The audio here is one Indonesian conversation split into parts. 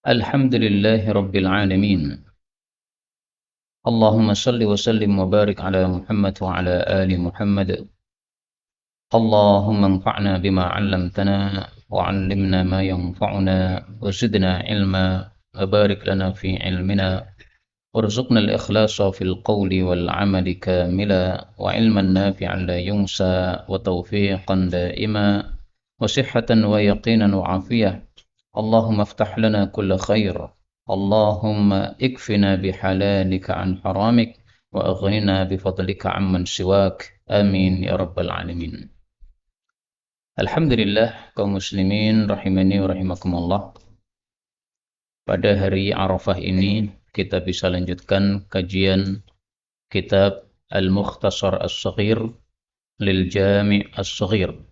Alhamdulillahi Rabbil Alamin. Allahumma salli wa sallim wa barik ala Muhammad wa ala ali Muhammad. Allahumma anfa'na bima 'allamtana wa 'allimna ma yanfa'una wa zidna ilma wa barik lana fi ilmina warzuqna al-ikhlasa fil qawli wal 'amali kamila wa ilman nafi'an la yunsa wa tawfiqan daima wa sihhatan wa yaqinan wa 'afiyah. اللهم افتح لنا كل خير اللهم اكفنا بحلالك عن حرامك وأغننا بفضلك عمن سواك آمين يا رب العالمين. Alhamdulillah kaum muslimin rahimani wa rahimakumullah. Pada hari Arafah ini kita bisa lanjutkan kajian kitab Al-Mukhtasar As-Saghir lil Jami' As-Saghir.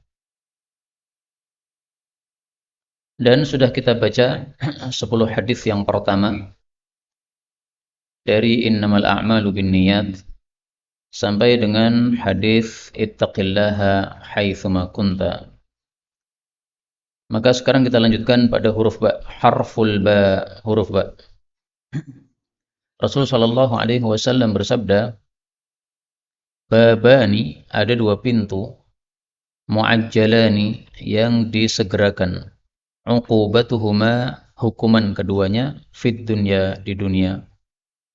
Dan sudah kita baca 10 hadis yang pertama dari innamal a'malu binniyat sampai dengan hadis ittaqillaha haitsuma kunta. Maka sekarang kita lanjutkan pada huruf ba, harful ba, huruf ba. Rasul sallallahu alaihi wasallam bersabda, babani, ada dua pintu, muajjalani, yang disegerakan. Uqubatuhuma, hukuman keduanya, fid dunya, di dunia.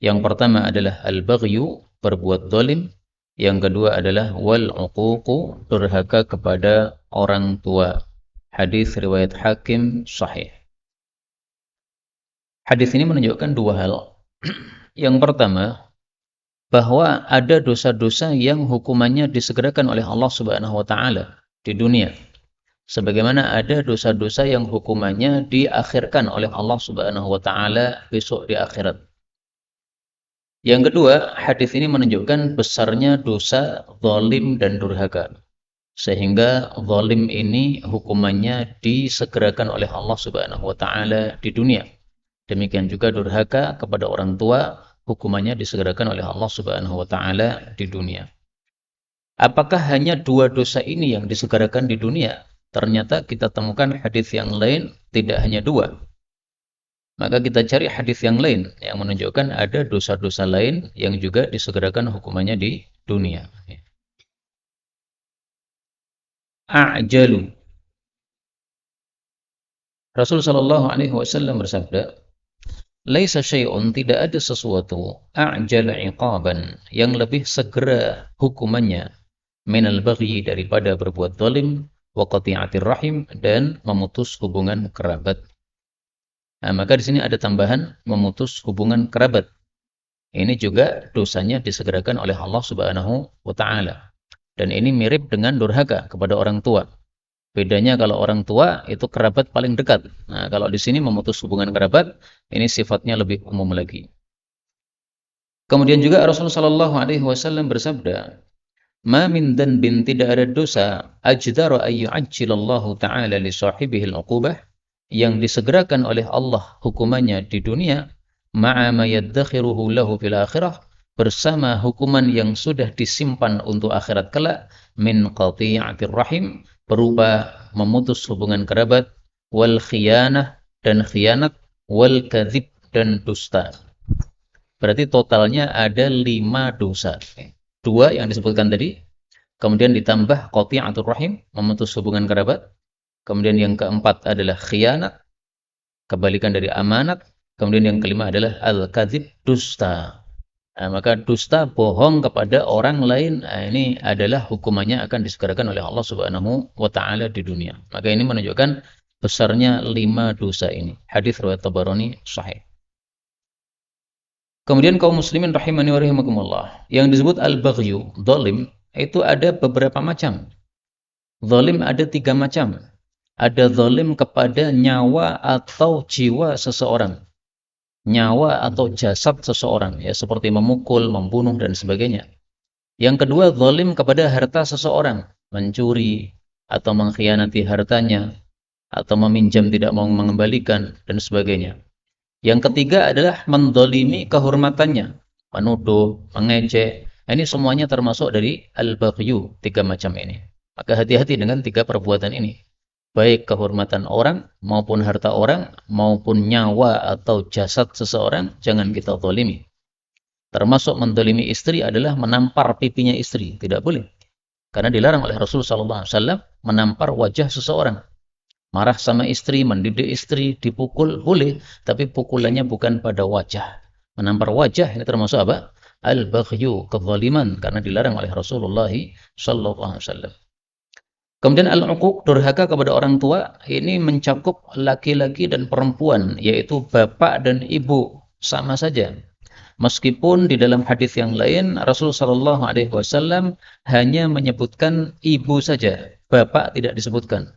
Yang pertama adalah al-baghyu, berbuat zalim. Yang kedua adalah wal uququ, durhaka kepada orang tua. Hadis riwayat Hakim sahih. Hadis ini menunjukkan dua hal. Yang pertama, bahwa ada dosa-dosa yang hukumannya disegerakan oleh Allah Subhanahu wa taala di dunia. Sebagaimana ada dosa-dosa yang hukumannya diakhirkan oleh Allah Subhanahu wa taala besok di akhirat. Yang kedua, hadis ini menunjukkan besarnya dosa zalim dan durhaka. Sehingga zalim ini hukumannya disegerakan oleh Allah Subhanahu wa taala di dunia. Demikian juga durhaka kepada orang tua, hukumannya disegerakan oleh Allah Subhanahu wa taala di dunia. Apakah hanya dua dosa ini yang disegerakan di dunia? Ternyata kita temukan hadis yang lain tidak hanya dua. Maka kita cari hadis yang lain yang menunjukkan ada dosa-dosa lain yang juga disegerakan hukumannya di dunia. A'jalu. Rasul sallallahu alaihi wasallam bersabda, laisa syai'un, tidak ada sesuatu, a'jala iqaban, yang lebih segera hukumannya, minal baghi, daripada berbuat zalim, wa qati'atir rahim, dan memutus hubungan kerabat. Nah, maka di sini ada tambahan memutus hubungan kerabat. Ini juga dosanya disegerakan oleh Allah Subhanahu wa taala. Dan ini mirip dengan durhaka kepada orang tua. Bedanya kalau orang tua itu kerabat paling dekat. Nah, kalau di sini memutus hubungan kerabat, ini sifatnya lebih umum lagi. Kemudian juga Rasulullah sallallahu alaihi wasallam bersabda, ma min dhanbin, tidak ada dosa, ajdara ayyu'ajjilallahu ta'ala li sahibihi al-uqubah, yang disegerakan oleh Allah hukumannya di dunia, ma'a ma yaddakhiruhu lahu fil akhirah, bersama hukuman yang sudah disimpan untuk akhirat kelak, min qati'atir rahim, berupa memutus hubungan kerabat, wal khiyanah, dan khianat, wal kadzib, dan dusta. Berarti totalnya ada 5 dosa. Dua yang disebutkan tadi, kemudian ditambah qati'atur rahim, memutus hubungan kerabat, kemudian yang keempat adalah khianat, kebalikan dari amanat, kemudian yang kelima adalah al-kadzib, dusta. Nah, maka dusta, bohong kepada orang lain, ini adalah hukumannya akan disegerakan oleh Allah Subhanahu wa taala di dunia. Maka ini menunjukkan besarnya 5 dosa ini. Hadis riwayat Tabarani sahih. Kemudian kaum muslimin rahimani wa rahimakumullah, yang disebut al-baghyu, zalim, itu ada beberapa macam. Zalim ada 3 macam. Ada zalim kepada nyawa atau jiwa seseorang. Nyawa atau jasad seseorang, ya, seperti memukul, membunuh, dan sebagainya. Yang kedua, zalim kepada harta seseorang, mencuri, atau mengkhianati hartanya, atau meminjam tidak mau mengembalikan, dan sebagainya. Yang ketiga adalah mendolimi kehormatannya, menuduh, mengejek. Ini semuanya termasuk dari al-baghyu, 3 macam ini. Maka hati-hati dengan 3 perbuatan ini. baik kehormatan orang maupun harta orang maupun nyawa atau jasad seseorang jangan kita zalimi. Termasuk mendolimi istri adalah menampar pipinya istri, tidak boleh. Karena dilarang oleh Rasulullah SAW menampar wajah seseorang. Marah sama istri, mendidik istri, dipukul boleh, tapi pukulannya bukan pada wajah. Menampar wajah ini termasuk apa? Al-baghyu, kezaliman, karena dilarang oleh Rasulullah SAW. Kemudian al-uquq, durhaka kepada orang tua, ini mencakup laki-laki dan perempuan, yaitu bapak dan ibu, sama saja. Meskipun di dalam hadis yang lain Rasulullah Shallallahu Alaihi Wasallam hanya menyebutkan ibu saja, bapak tidak disebutkan.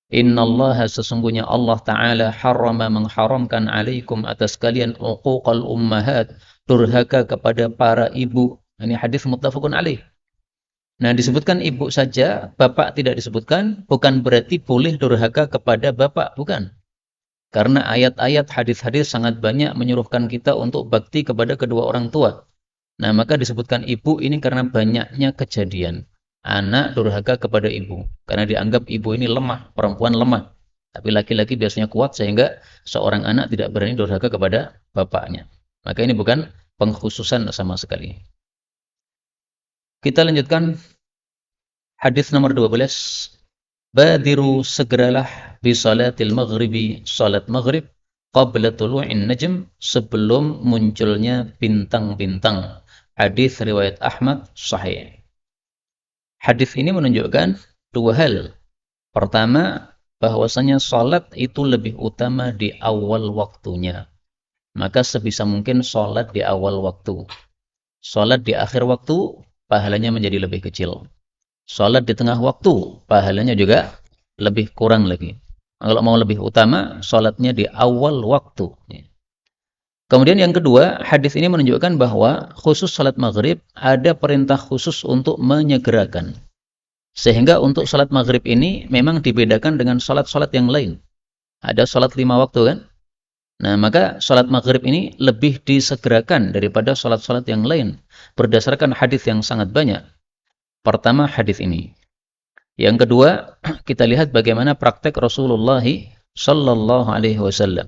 Innallaha, sesungguhnya Allah Ta'ala harrama, mengharamkan alaikum, atas kalian, uquqal ummahat, durhaka kepada para ibu. Ini hadis muttafaqun alaih. Nah, disebutkan ibu saja, bapak tidak disebutkan, bukan berarti boleh durhaka kepada bapak, bukan. Karena ayat-ayat hadis-hadis sangat banyak menyuruhkan kita untuk bakti kepada kedua orang tua. Nah, maka disebutkan ibu ini karena banyaknya kejadian anak durhaka kepada ibu. Karena dianggap ibu ini lemah, perempuan lemah. Tapi laki-laki biasanya kuat sehingga seorang anak tidak berani durhaka kepada bapaknya. Maka ini bukan pengkhususan sama sekali. Kita lanjutkan hadis nomor 12. Badiru, segeralah, bi salatil maghribi, salat maghrib, qabla tulu'in najm, sebelum munculnya bintang-bintang. Hadis riwayat Ahmad sahih. Hadis ini menunjukkan dua hal. Pertama, bahwasanya salat itu lebih utama di awal waktunya. Maka sebisa mungkin salat di awal waktu. Salat di akhir waktu, pahalanya menjadi lebih kecil. Salat di tengah waktu, pahalanya juga lebih kurang lagi. Kalau mau lebih utama, salatnya di awal waktu. Kemudian yang kedua, hadis ini menunjukkan bahwa khusus salat maghrib ada perintah khusus untuk menyegerakan. Sehingga untuk salat maghrib ini memang dibedakan dengan salat-salat yang lain. Ada salat 5 waktu kan? Nah, maka salat maghrib ini lebih disegerakan daripada salat-salat yang lain. Berdasarkan hadis yang sangat banyak. Pertama, hadis ini. Yang kedua, kita lihat bagaimana praktek Rasulullah Sallallahu Alaihi Wasallam.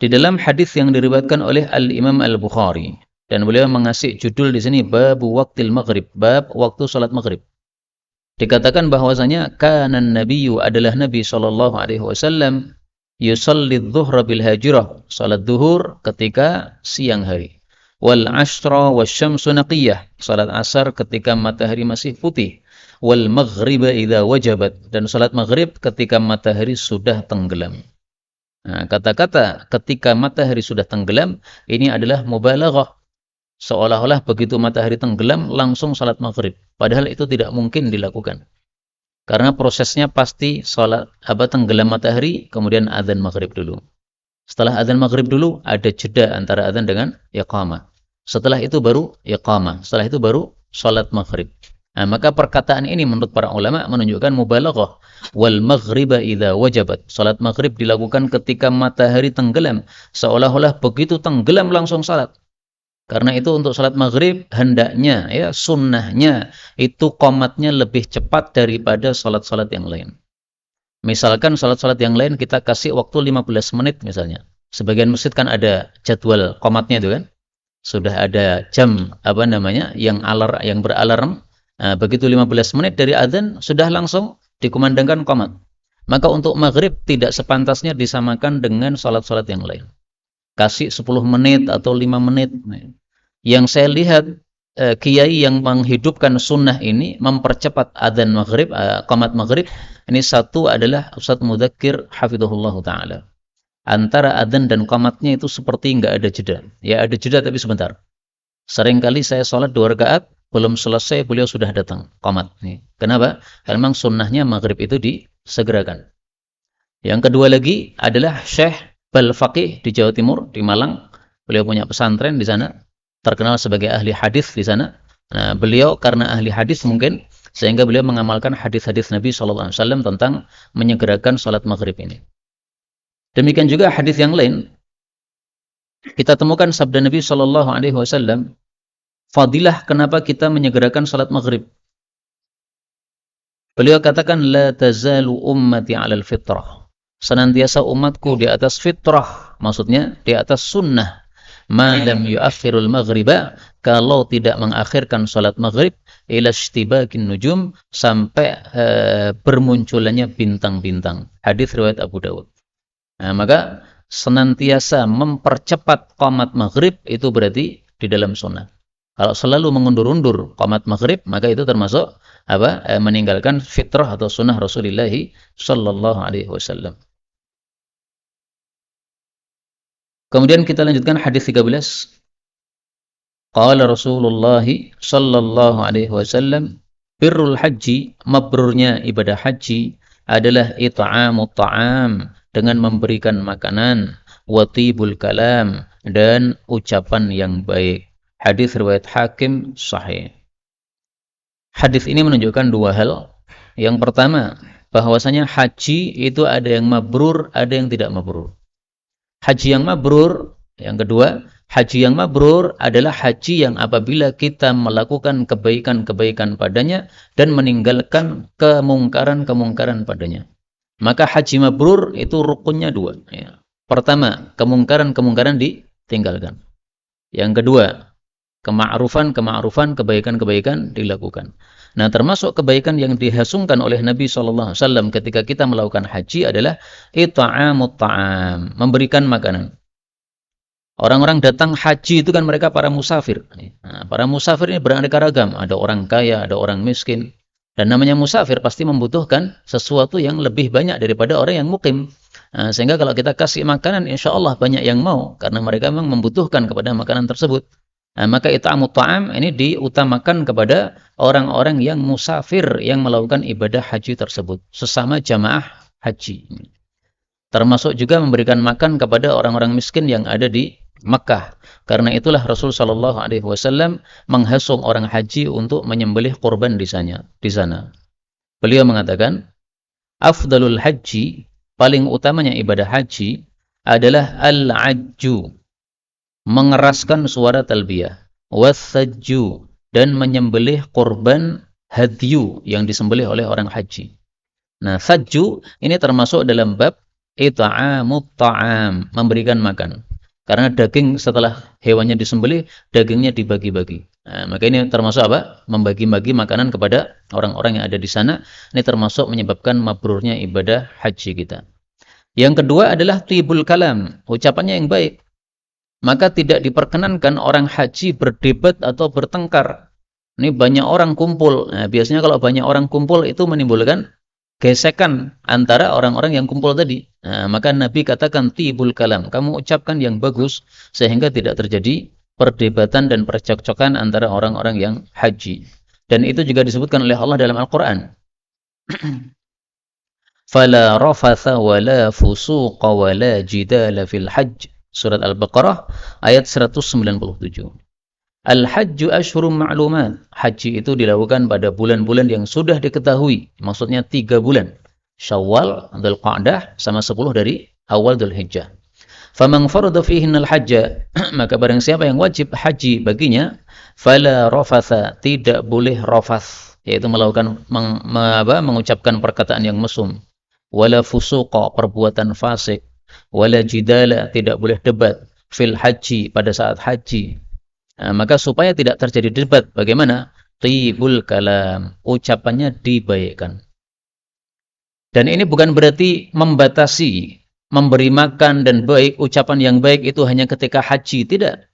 Di dalam hadis yang diriwayatkan oleh Al-Imam Al-Bukhari, dan beliau mengasih judul di sini bab waqtil maghrib, bab waktu salat maghrib. Dikatakan bahwasanya kanan nabiyyu, adalah Nabi Sallallahu Alaihi Wasallam, yusalli dhuhra bil hajirah, salat zuhur ketika siang hari. Wal ashra wasyamsu naqiyah, salat asar ketika matahari masih putih. Wal maghriba idza wajabat, dan salat maghrib ketika matahari sudah tenggelam. Nah, kata-kata ketika matahari sudah tenggelam ini adalah mubalaghah. Seolah-olah begitu matahari tenggelam langsung salat maghrib. Padahal itu tidak mungkin dilakukan. Karena prosesnya pasti salat tenggelam matahari, kemudian adzan maghrib dulu. Setelah adzan maghrib dulu, ada jeda antara adzan dengan iqamah. Setelah itu baru iqamah. Setelah itu baru salat maghrib. Nah, maka perkataan ini menurut para ulama menunjukkan mubalaghah. Wal maghriba idza wajabat. Salat maghrib dilakukan ketika matahari tenggelam. Seolah-olah begitu tenggelam langsung salat. Karena itu untuk salat maghrib hendaknya, ya, sunnahnya itu qomatnya lebih cepat daripada salat-salat yang lain. Misalkan salat-salat yang lain kita kasih waktu 15 menit misalnya. Sebagian masjid kan ada jadwal qomatnya itu kan. Sudah ada jam yang beralarm. Nah, begitu 15 menit dari adzan sudah langsung dikumandangkan qomat. Maka untuk maghrib tidak sepantasnya disamakan dengan salat-salat yang lain. Kasih 10 menit atau 5 menit. Yang saya lihat kiai yang menghidupkan sunnah ini mempercepat adzan maghrib, qomat maghrib. Ini satu adalah Ustaz Mudzakir hafizahullah ta'ala. Antara adzan dan qomatnya itu seperti enggak ada jeda. Ya ada jeda tapi sebentar. Seringkali saya sholat 2 rakaat, belum selesai beliau sudah datang qomat. Kenapa? Karena memang sunnahnya maghrib itu disegerakan. Yang kedua lagi adalah Syekh Balfaqih di Jawa Timur, di Malang. Beliau punya pesantren di sana, terkenal sebagai ahli hadis di sana. Nah, beliau karena ahli hadis mungkin, sehingga beliau mengamalkan hadis-hadis Nabi SAW tentang menyegerakan salat maghrib ini. Demikian juga hadis yang lain, kita temukan sabda Nabi SAW, Fadilah kenapa kita menyegerakan salat maghrib. Beliau katakan, la tazalu ummati 'alal fitrah. Senantiasa umatku di atas fitrah, maksudnya di atas sunnah. Ma lam yuakhirul maghriba, kalau tidak mengakhirkan salat maghrib, ila ishtibakin nujum, sampai bermunculannya bintang-bintang. Hadis riwayat Abu Dawud. Nah, maka senantiasa mempercepat qomat maghrib itu berarti di dalam sunnah. Kalau selalu mengundur-undur qomat maghrib, maka itu termasuk meninggalkan fitrah atau sunnah Rasulullah sallallahu alaihi wasallam. Kemudian kita lanjutkan hadis 13. Qala Rasulullah sallallahu alaihi wasallam, birrul haji, mabrurnya ibadah haji adalah it'amut ta'am, dengan memberikan makanan, wa tibul kalam, dan ucapan yang baik. Hadis riwayat Hakim sahih. Hadis ini menunjukkan dua hal. Yang pertama, bahwasanya haji itu ada yang mabrur, ada yang tidak mabrur. Haji yang mabrur, yang kedua, haji yang mabrur adalah haji yang apabila kita melakukan kebaikan-kebaikan padanya dan meninggalkan kemungkaran-kemungkaran padanya. Maka haji mabrur itu rukunnya dua. Ya. Pertama, kemungkaran-kemungkaran ditinggalkan. Yang kedua, kema'rufan, kebaikan-kebaikan dilakukan. Nah, termasuk kebaikan yang dihasungkan oleh Nabi SAW ketika kita melakukan haji adalah it'amut ta'am, memberikan makanan. Orang-orang datang haji itu kan mereka para musafir. Nah, para musafir ini beraneka ragam. Ada orang kaya, ada orang miskin. Dan namanya musafir pasti membutuhkan sesuatu yang lebih banyak daripada orang yang mukim. Nah, sehingga kalau kita kasih makanan, insya Allah banyak yang mau. Karena mereka memang membutuhkan kepada makanan tersebut. Nah, maka it'amut ta'am ini diutamakan kepada orang-orang yang musafir yang melakukan ibadah haji tersebut. Sesama jamaah haji. Termasuk juga memberikan makan kepada orang-orang miskin yang ada di Makkah. Karena itulah Rasul sallallahu alaihi wasallam menghasung orang haji untuk menyembelih kurban di sana. Beliau mengatakan, afdalul haji, paling utamanya ibadah haji adalah al-ajju, mengeraskan suara talbiyah, was-sajju, dan menyembelih kurban hadyu yang disembelih oleh orang haji. Nah, sajju ini termasuk dalam bab it'amut ta'am, memberikan makan. Karena daging setelah hewannya disembelih, dagingnya dibagi-bagi. Nah, maka ini termasuk apa? Membagi-bagi makanan kepada orang-orang yang ada di sana. Ini termasuk menyebabkan mabrurnya ibadah haji kita. Yang kedua adalah tibul kalam, ucapannya yang baik. Maka tidak diperkenankan orang haji berdebat atau bertengkar. Ini banyak orang kumpul. Nah, biasanya kalau banyak orang kumpul itu menimbulkan gesekan antara orang-orang yang kumpul tadi. Nah, maka Nabi katakan tibul kalam, kamu ucapkan yang bagus sehingga tidak terjadi perdebatan dan percekcokan antara orang-orang yang haji. Dan itu juga disebutkan oleh Allah dalam Al-Qur'an. Fala rafatha wala fusuqa wala jidala fil hajj. Surat Al-Baqarah ayat 197. Al-hajju ashhurum ma'lumat. Haji itu dilakukan pada bulan-bulan yang sudah diketahui. Maksudnya 3 bulan. Syawal, Dzulqa'dah, sama 10 dari awal Dzulhijjah. Faman farada fihinal hajja, maka barang siapa yang wajib haji baginya, fala rafatha, tidak boleh rafath, yaitu melakukan mengucapkan perkataan yang mesum. Wala fusuqa, perbuatan fasik. Wala jidala, tidak boleh debat. Fil haji, pada saat haji. Nah, maka supaya tidak terjadi debat, bagaimana? Tibul kalam, ucapannya dibaikkan. Dan ini bukan berarti membatasi, memberi makan dan baik, ucapan yang baik itu hanya ketika haji, tidak.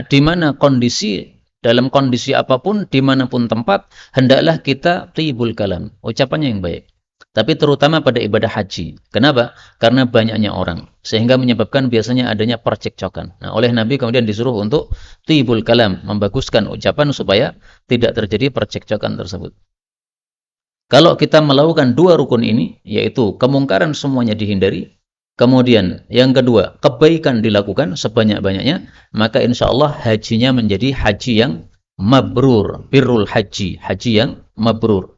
Di mana kondisi, dalam kondisi apapun, dimanapun tempat, hendaklah kita tibul kalam, ucapannya yang baik. Tapi terutama pada ibadah haji. Kenapa? Karena banyaknya orang. Sehingga menyebabkan biasanya adanya percekcokan. Nah, oleh Nabi kemudian disuruh untuk tibul kalam, membaguskan ucapan supaya tidak terjadi percekcokan tersebut. Kalau kita melakukan 2 rukun ini, yaitu kemungkaran semuanya dihindari, kemudian yang kedua, kebaikan dilakukan sebanyak-banyaknya, maka insya Allah hajinya menjadi haji yang mabrur, birrul haji, haji yang mabrur.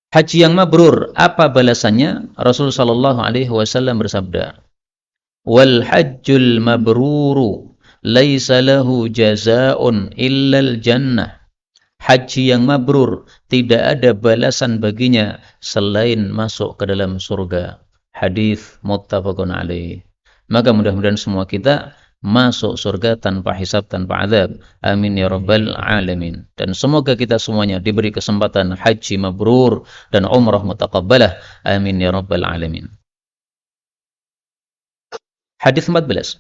Haji yang mabrur, apa balasannya? Rasul sallallahu alaihi wasallam bersabda, "Wal hajjul mabruru laisa lahu jazaa'un illal jannah. Haji yang mabrur tidak ada balasan baginya selain masuk ke dalam surga. Hadis muttafaqun alaih. Maka mudah-mudahan semua kita masuk surga tanpa hisab, tanpa azab. Amin ya rabbal alamin. Dan semoga kita semuanya diberi kesempatan haji mabrur dan umrah mutaqabbalah. Amin ya rabbal alamin. Hadis 14.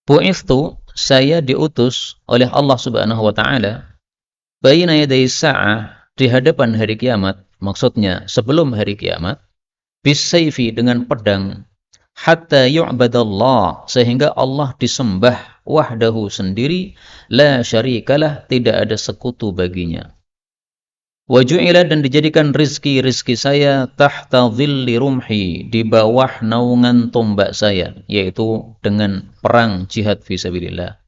Bu'ithtu, saya diutus oleh Allah Subhanahu wa taala baina yaday sa'ah, di hadapan hari kiamat, maksudnya sebelum hari kiamat, bisayfi, dengan pedang, hatta yu'badallah, sehingga Allah disembah, wahdahu, sendiri, la syarikalah, tidak ada sekutu baginya. Wa ju'ila, dan dijadikan rizki saya tahta dhilli rumhi, di bawah naungan tombak saya, yaitu dengan perang jihad fisabilillah.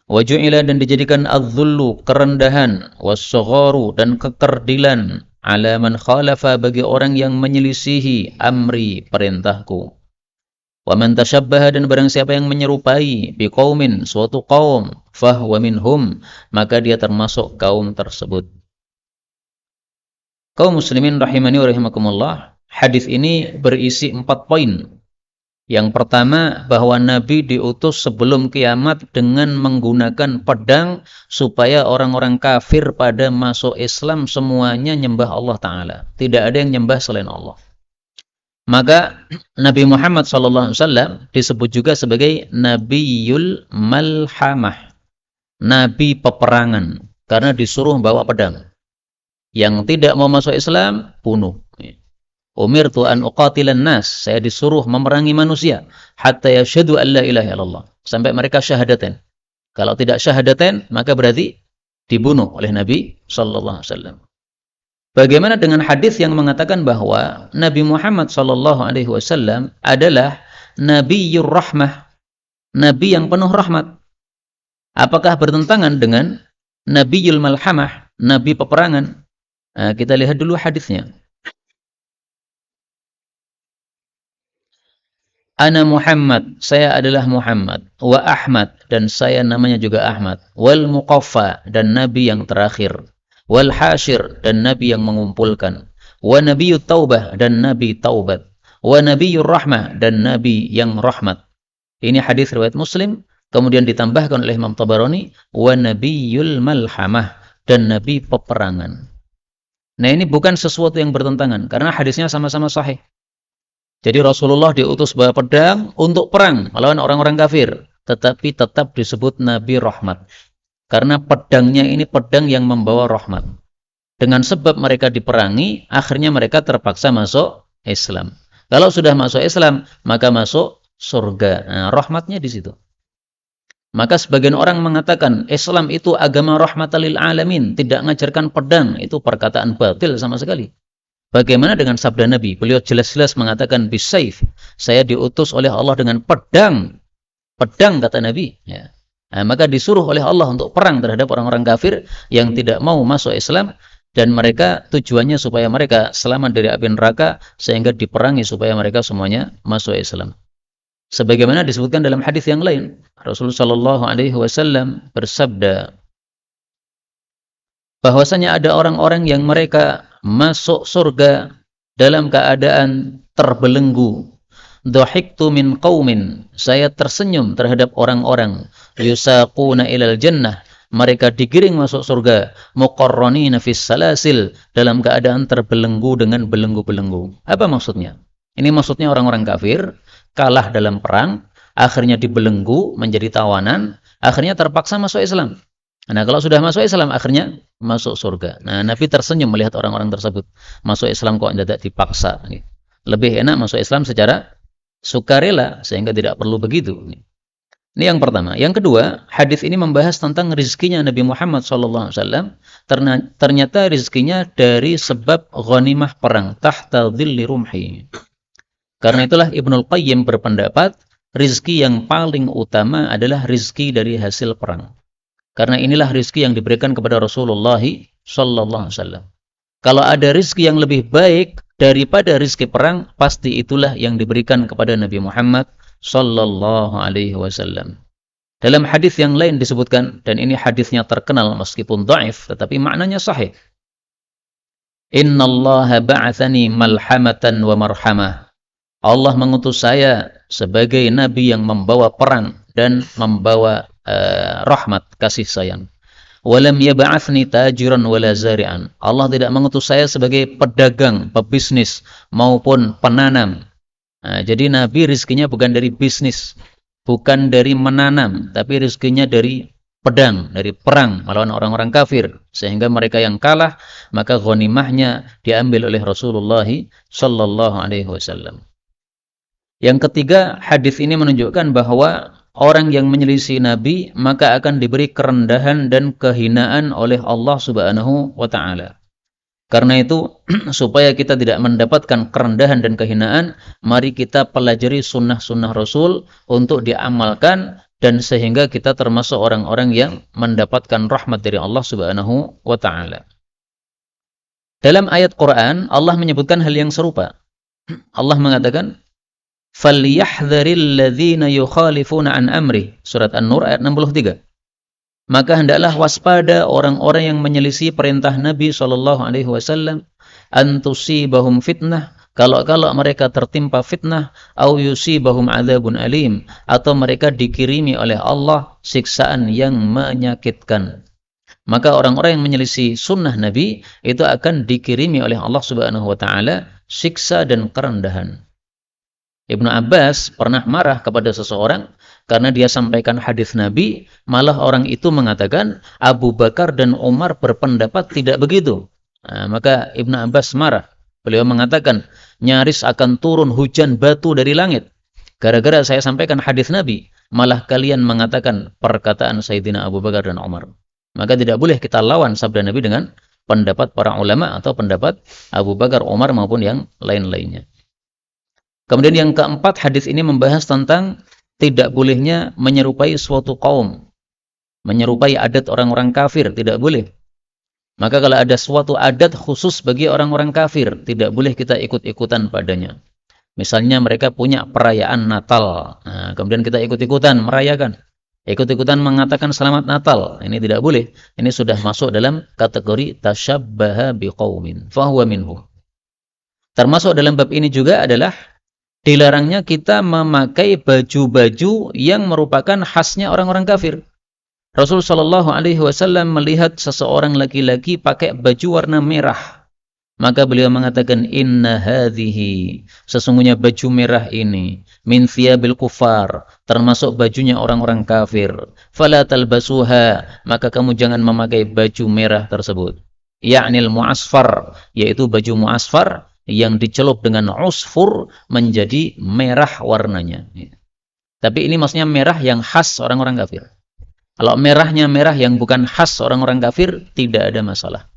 Wa ju'ila, dan dijadikan adz-dhullu, kerendahan, was-sagharu, dan kekerdilan, ala man khalafa, bagi orang yang menyelisihi amri, perintahku. Wa man tashabbaha, dan barang siapa yang menyerupai biqaumin, suatu kaum, fahuwa minhum, maka dia termasuk kaum tersebut. Kaum muslimin rahimani wa rahimakumullah, hadis ini berisi 4 poin. Yang pertama, bahwa Nabi diutus sebelum kiamat dengan menggunakan pedang supaya orang-orang kafir pada masuk Islam semuanya nyembah Allah Ta'ala. Tidak ada yang nyembah selain Allah. Maka Nabi Muhammad SAW disebut juga sebagai Nabiyul Malhamah, Nabi peperangan, karena disuruh bawa pedang. Yang tidak mau masuk Islam, bunuh. Umirtu an uqatilan nas, saya disuruh memerangi manusia hatta yashhadu an la ilaha illallah, sampai mereka syahadatain. Kalau tidak syahadatain, maka berarti dibunuh oleh Nabi sallallahu alaihi wasallam. Bagaimana dengan hadis yang mengatakan bahwa Nabi Muhammad sallallahu alaihi wasallam adalah Nabiyyur Rahmah, nabi yang penuh rahmat? Apakah bertentangan dengan Nabiyul Malhamah, nabi peperangan? Nah, kita lihat dulu hadisnya. Ana Muhammad, saya adalah Muhammad, wa Ahmad, dan saya namanya juga Ahmad, wal Muqaffa, dan nabi yang terakhir, wal Hashir, dan nabi yang mengumpulkan, wa Nabiyyut Taubah, dan nabi taubat, wa Nabiyyur Rahmah, dan nabi yang rahmat. Ini hadis riwayat Muslim, kemudian ditambahkan oleh Imam Tabarani, wa Nabiyyul Malhamah, dan nabi peperangan. Nah, ini bukan sesuatu yang bertentangan, karena hadisnya sama-sama sahih. Jadi Rasulullah diutus bawa pedang untuk perang melawan orang-orang kafir, tetapi tetap disebut Nabi Rahmat. Karena pedangnya ini pedang yang membawa rahmat. Dengan sebab mereka diperangi, akhirnya mereka terpaksa masuk Islam. Kalau sudah masuk Islam, maka masuk surga. Nah, rahmatnya di situ. Maka sebagian orang mengatakan Islam itu agama rahmatan lil alamin, tidak mengajarkan pedang. Itu perkataan batil sama sekali. Bagaimana dengan sabda Nabi? Beliau jelas-jelas mengatakan bisayf, saya diutus oleh Allah dengan pedang. Pedang, kata Nabi. Ya. Nah, maka disuruh oleh Allah untuk perang terhadap orang-orang kafir yang tidak mau masuk Islam, dan mereka tujuannya supaya mereka selamat dari api neraka, sehingga diperangi supaya mereka semuanya masuk Islam. Sebagaimana disebutkan dalam hadis yang lain, Rasulullah Shallallahu Alaihi Wasallam bersabda bahwasanya ada orang-orang yang mereka masuk surga dalam keadaan terbelenggu. Dhahiktu min qaumin, saya tersenyum terhadap orang-orang, yusaquna ilal jannah, mereka digiring masuk surga, muqarranina fis salasil, dalam keadaan terbelenggu dengan belenggu-belenggu. Apa maksudnya? Ini maksudnya orang-orang kafir kalah dalam perang, akhirnya dibelenggu menjadi tawanan, akhirnya terpaksa masuk Islam. Nah, kalau sudah masuk Islam, akhirnya masuk surga. Nah, Nabi tersenyum melihat orang-orang tersebut. Masuk Islam kok tidak dipaksa. Lebih enak masuk Islam secara sukarela, sehingga tidak perlu begitu. Ini yang pertama. Yang kedua, hadis ini membahas tentang rizkinya Nabi Muhammad SAW. Ternyata rizkinya dari sebab ghanimah perang, tahta dhilli rumhi. Karena itulah Ibnul Qayyim berpendapat rizki yang paling utama adalah rizki dari hasil perang. Karena inilah rizki yang diberikan kepada Rasulullah SAW. Kalau ada rizki yang lebih baik daripada rizki perang, pasti itulah yang diberikan kepada Nabi Muhammad sallallahu alaihi wasallam. Dalam hadis yang lain disebutkan, dan ini hadisnya terkenal meskipun dhaif, tetapi maknanya sahih. Innallaha ba'atsani malhamatan wa marhamah. Allah mengutus saya sebagai nabi yang membawa perang dan membawa rahmat, kasih sayang. Walam yab'atsni tajiran wala zari'an. Allah tidak mengutus saya sebagai pedagang, pebisnis maupun penanam. Nah, jadi nabi rizkinya bukan dari bisnis, bukan dari menanam, tapi rezekinya dari pedang, dari perang melawan orang-orang kafir, sehingga mereka yang kalah maka ghanimahnya diambil oleh Rasulullah sallallahu alaihi wasallam. Yang ketiga, hadis ini menunjukkan bahwa orang yang menyelisih Nabi maka akan diberi kerendahan dan kehinaan oleh Allah Subhanahu wa taala. Karena itu, supaya kita tidak mendapatkan kerendahan dan kehinaan, mari kita pelajari sunnah-sunnah Rasul untuk diamalkan, dan sehingga kita termasuk orang-orang yang mendapatkan rahmat dari Allah Subhanahu wa taala. Dalam ayat Quran, Allah menyebutkan hal yang serupa. Allah mengatakan, "Falyahdharil ladzina yukhalifuna an amri." Surat An-Nur ayat 63. Maka hendaklah waspada orang-orang yang menyelisih perintah Nabi SAW, antusibahum fitnah, kalau mereka tertimpa fitnah, au yusibahum adzabun alim, atau mereka dikirimi oleh Allah siksaan yang menyakitkan. Maka orang-orang yang menyelisih sunnah Nabi itu akan dikirimi oleh Allah Subhanahu wa taala siksa dan kerendahan. Ibnu Abbas pernah marah kepada seseorang karena dia sampaikan hadis Nabi, malah orang itu mengatakan Abu Bakar dan Umar berpendapat tidak begitu. Nah, maka Ibnu Abbas marah. Beliau mengatakan, nyaris akan turun hujan batu dari langit gara-gara saya sampaikan hadis Nabi, malah kalian mengatakan perkataan Sayyidina Abu Bakar dan Umar. Maka tidak boleh kita lawan sabda Nabi dengan pendapat para ulama atau pendapat Abu Bakar, Umar maupun yang lain-lainnya. Kemudian yang keempat, hadis ini membahas tentang tidak bolehnya menyerupai suatu kaum, menyerupai adat orang-orang kafir, tidak boleh. Maka kalau ada suatu adat khusus bagi orang-orang kafir, tidak boleh kita ikut-ikutan padanya. Misalnya mereka punya perayaan Natal, nah, kemudian kita ikut-ikutan merayakan, ikut-ikutan mengatakan selamat Natal, ini tidak boleh. Ini sudah masuk dalam kategori tasyabbaha biqaumin fahuwa minhu. Termasuk dalam bab ini juga adalah dilarangnya kita memakai baju-baju yang merupakan khasnya orang-orang kafir. Rasul Shallallahu Alaihi Wasallam melihat seseorang laki-laki pakai baju warna merah, maka beliau mengatakan, Inna hadhihi, sesungguhnya baju merah ini, min thiyabil kufar, termasuk bajunya orang-orang kafir. Fala talbasuha, maka kamu jangan memakai baju merah tersebut. Ya'nil mu'asfar, yaitu baju mu'asfar yang dicelup dengan usfur menjadi merah warnanya. Tapi ini maksudnya merah yang khas orang-orang kafir. Kalau merahnya merah yang bukan khas orang-orang kafir, tidak ada masalah.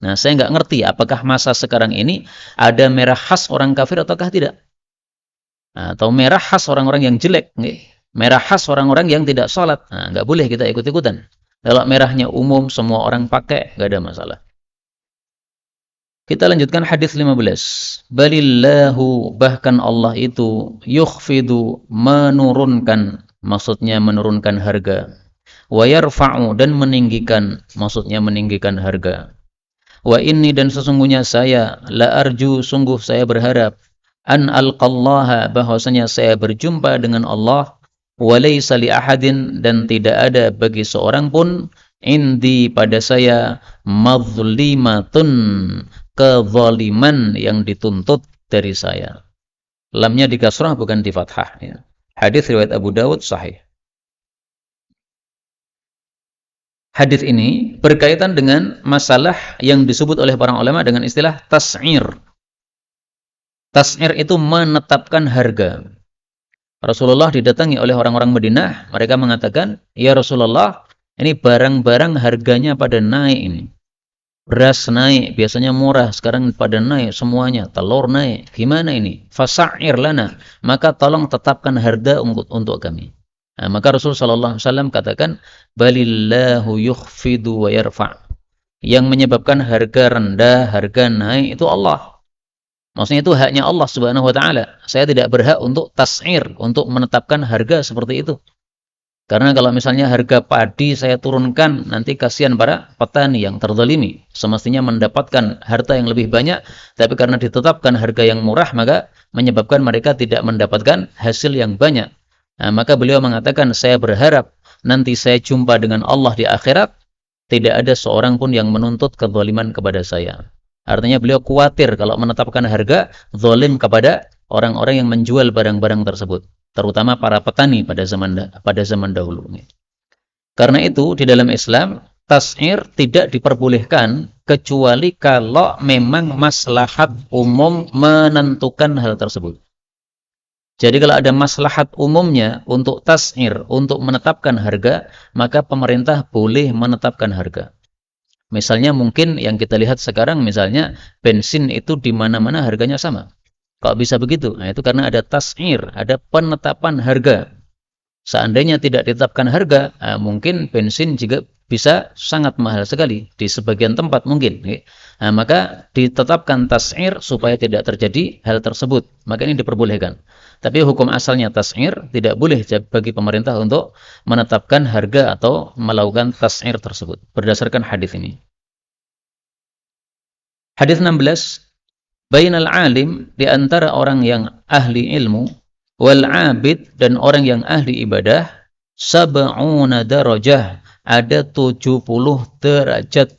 Nah, saya nggak ngerti apakah masa sekarang ini ada merah khas orang kafir ataukah tidak. Atau merah khas orang-orang yang jelek, merah khas orang-orang yang tidak sholat. Nah, nggak boleh kita ikut-ikutan. Kalau merahnya umum, semua orang pakai, nggak ada masalah. Kita lanjutkan hadis 15. Balillahu, bahkan Allah itu yukhfidu, menurunkan, maksudnya menurunkan harga. Wa yarfa'u, dan meninggikan, maksudnya meninggikan harga. Wa inni, dan sesungguhnya saya, la arju, sungguh saya berharap, an alqallaha, bahwasanya saya berjumpa dengan Allah, wa laysa li ahadin, dan tidak ada bagi seorang pun, indi, pada saya, madzlimatun, kezaliman yang dituntut dari saya. Lamnya di kasrah bukan di fathah. Ya. Hadis riwayat Abu Dawud sahih. Hadis ini berkaitan dengan masalah yang disebut oleh para ulama dengan istilah tas'ir. Tas'ir itu menetapkan harga. Rasulullah didatangi oleh orang-orang Madinah, mereka mengatakan, "Ya Rasulullah, ini barang-barang harganya pada naik ini. Beras naik, biasanya murah, sekarang pada naik semuanya, telur naik. Gimana ini? Fasa'ir lana, maka tolong tetapkan harga untuk kami." Nah, maka Rasulullah SAW katakan, balillahu yukhfidu wa yarfa'. Yang menyebabkan harga rendah, harga naik itu Allah. Maksudnya itu haknya Allah Subhanahu wa taala. Saya tidak berhak untuk tas'ir, untuk menetapkan harga seperti itu. Karena kalau misalnya harga padi saya turunkan, nanti kasihan para petani yang terzalimi. Semestinya mendapatkan harta yang lebih banyak, tapi karena ditetapkan harga yang murah, maka menyebabkan mereka tidak mendapatkan hasil yang banyak. Nah, maka beliau mengatakan, saya berharap nanti saya jumpa dengan Allah di akhirat, tidak ada seorang pun yang menuntut kezaliman kepada saya. Artinya beliau khawatir kalau menetapkan harga, zalim kepada orang-orang yang menjual barang-barang tersebut, terutama para petani pada zaman dahulu. Karena itu di dalam Islam tas'ir tidak diperbolehkan kecuali kalau memang maslahat umum menentukan hal tersebut. Jadi kalau ada maslahat umumnya untuk tas'ir, untuk menetapkan harga, maka pemerintah boleh menetapkan harga. Misalnya mungkin yang kita lihat sekarang, misalnya bensin itu di mana-mana harganya sama. Kok bisa begitu? Nah, itu karena ada tas'ir, ada penetapan harga. Seandainya tidak ditetapkan harga, mungkin bensin juga bisa sangat mahal sekali di sebagian tempat mungkin. Nah, maka ditetapkan tas'ir supaya tidak terjadi hal tersebut. Maka ini diperbolehkan. Tapi hukum asalnya tas'ir, tidak boleh bagi pemerintah untuk menetapkan harga atau melakukan tas'ir tersebut berdasarkan hadis ini. Hadis 16, bainal alim, di antara orang yang ahli ilmu, wal abid, dan orang yang ahli ibadah, sab'una darajah, ada 70 derajat.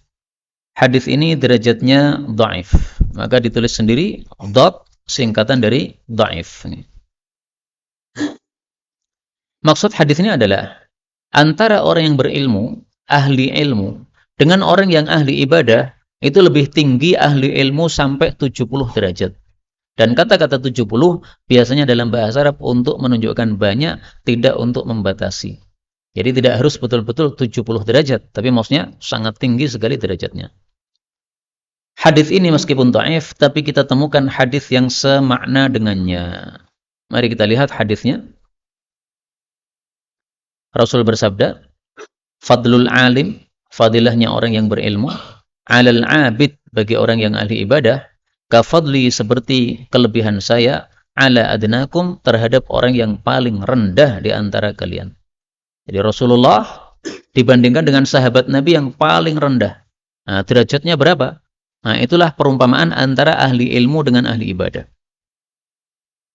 Hadis ini derajatnya dhaif. Maka ditulis sendiri dot, singkatan dari dhaif. Maksud hadis ini adalah antara orang yang berilmu, ahli ilmu, dengan orang yang ahli ibadah, itu lebih tinggi ahli ilmu sampai 70 derajat. Dan kata-kata 70 biasanya dalam bahasa Arab untuk menunjukkan banyak, tidak untuk membatasi. Jadi tidak harus betul-betul 70 derajat, tapi maksudnya sangat tinggi sekali derajatnya. Hadis ini meskipun dhaif, tapi kita temukan hadis yang semakna dengannya. Mari kita lihat hadisnya. Rasul bersabda, fadlul alim, fadilahnya orang yang berilmu, alal abid, bagi orang yang ahli ibadah, kafadli, seperti kelebihan saya, ala adnakum, terhadap orang yang paling rendah di antara kalian. Jadi Rasulullah dibandingkan dengan sahabat Nabi yang paling rendah. Nah, derajatnya berapa? Nah, itulah perumpamaan antara ahli ilmu dengan ahli ibadah.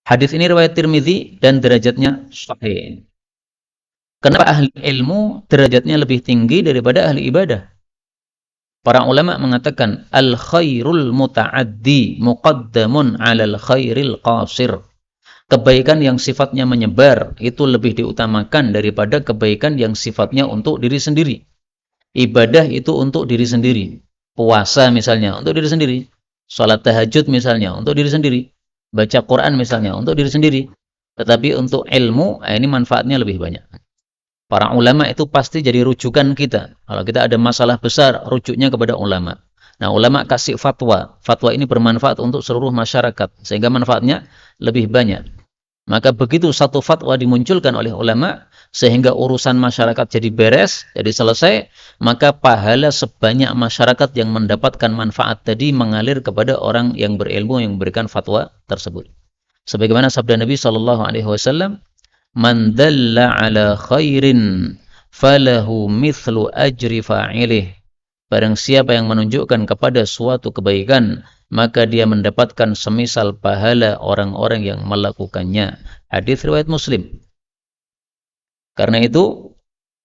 Hadis ini riwayat Tirmidzi dan derajatnya sahih. Kenapa ahli ilmu derajatnya lebih tinggi daripada ahli ibadah? Para ulama mengatakan al-khairul muta'addi muqaddamun 'alal khairil qasir. Kebaikan yang sifatnya menyebar itu lebih diutamakan daripada kebaikan yang sifatnya untuk diri sendiri. Ibadah itu untuk diri sendiri. Puasa misalnya untuk diri sendiri. Salat tahajud misalnya untuk diri sendiri. Baca Quran misalnya untuk diri sendiri. Tetapi untuk ilmu, ini manfaatnya lebih banyak. Para ulama itu pasti jadi rujukan kita. Kalau kita ada masalah besar, rujuknya kepada ulama. Nah, ulama kasih fatwa. Fatwa ini bermanfaat untuk seluruh masyarakat, sehingga manfaatnya lebih banyak. Maka begitu satu fatwa dimunculkan oleh ulama, sehingga urusan masyarakat jadi beres, jadi selesai, maka pahala sebanyak masyarakat yang mendapatkan manfaat tadi mengalir kepada orang yang berilmu yang memberikan fatwa tersebut. Sebagaimana sabda Nabi SAW, man dalla ala khairin falahu mithlu ajri fa'ilih. Barang siapa yang menunjukkan kepada suatu kebaikan, maka dia mendapatkan semisal pahala orang-orang yang melakukannya. Hadis riwayat Muslim. Karena itu,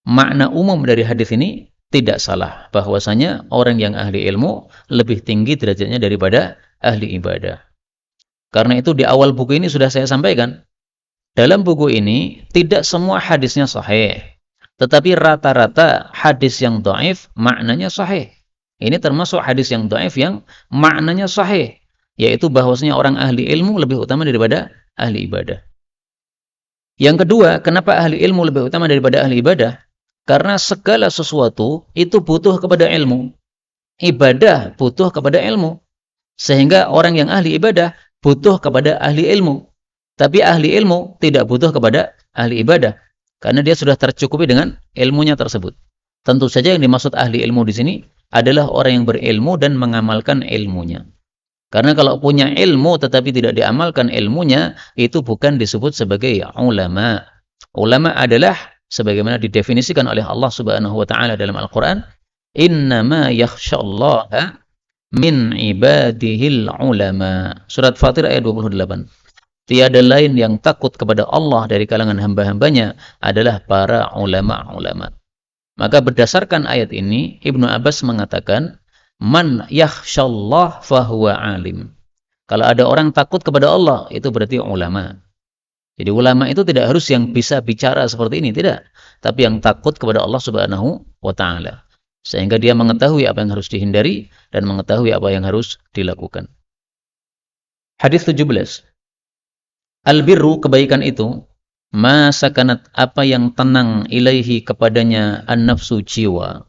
makna umum dari hadis ini tidak salah, bahwasanya orang yang ahli ilmu lebih tinggi derajatnya daripada ahli ibadah. Karena itu di awal buku ini sudah saya sampaikan, dalam buku ini tidak semua hadisnya sahih, tetapi rata-rata hadis yang dhaif maknanya sahih. Ini termasuk hadis yang dhaif yang maknanya sahih, yaitu bahwasanya orang ahli ilmu lebih utama daripada ahli ibadah. Yang kedua, kenapa ahli ilmu lebih utama daripada ahli ibadah? Karena segala sesuatu itu butuh kepada ilmu. Ibadah butuh kepada ilmu. Sehingga orang yang ahli ibadah butuh kepada ahli ilmu. Tapi ahli ilmu tidak butuh kepada ahli ibadah, karena dia sudah tercukupi dengan ilmunya tersebut. Tentu saja yang dimaksud ahli ilmu di sini adalah orang yang berilmu dan mengamalkan ilmunya. Karena kalau punya ilmu tetapi tidak diamalkan ilmunya, itu bukan disebut sebagai ulama. Ulama adalah sebagaimana didefinisikan oleh Allah Subhanahu wa taala dalam Al-Qur'an, "Innama yakhsyallaha min ibadihil ulama." Surat Fatir ayat 28. Tiada lain yang takut kepada Allah dari kalangan hamba-hambanya adalah para ulama-ulama. Maka berdasarkan ayat ini, Ibnu Abbas mengatakan, "Man yakhsyallah fahuwa alim." Kalau ada orang takut kepada Allah, itu berarti ulama. Jadi ulama itu tidak harus yang bisa bicara seperti ini, tidak. Tapi yang takut kepada Allah Subhanahu wa taala. Sehingga dia mengetahui apa yang harus dihindari dan mengetahui apa yang harus dilakukan. Hadis 17. Al-birru, kebaikan itu, ma sakanat, apa yang tenang, ilaihi, kepadanya, an-nafsu, jiwa,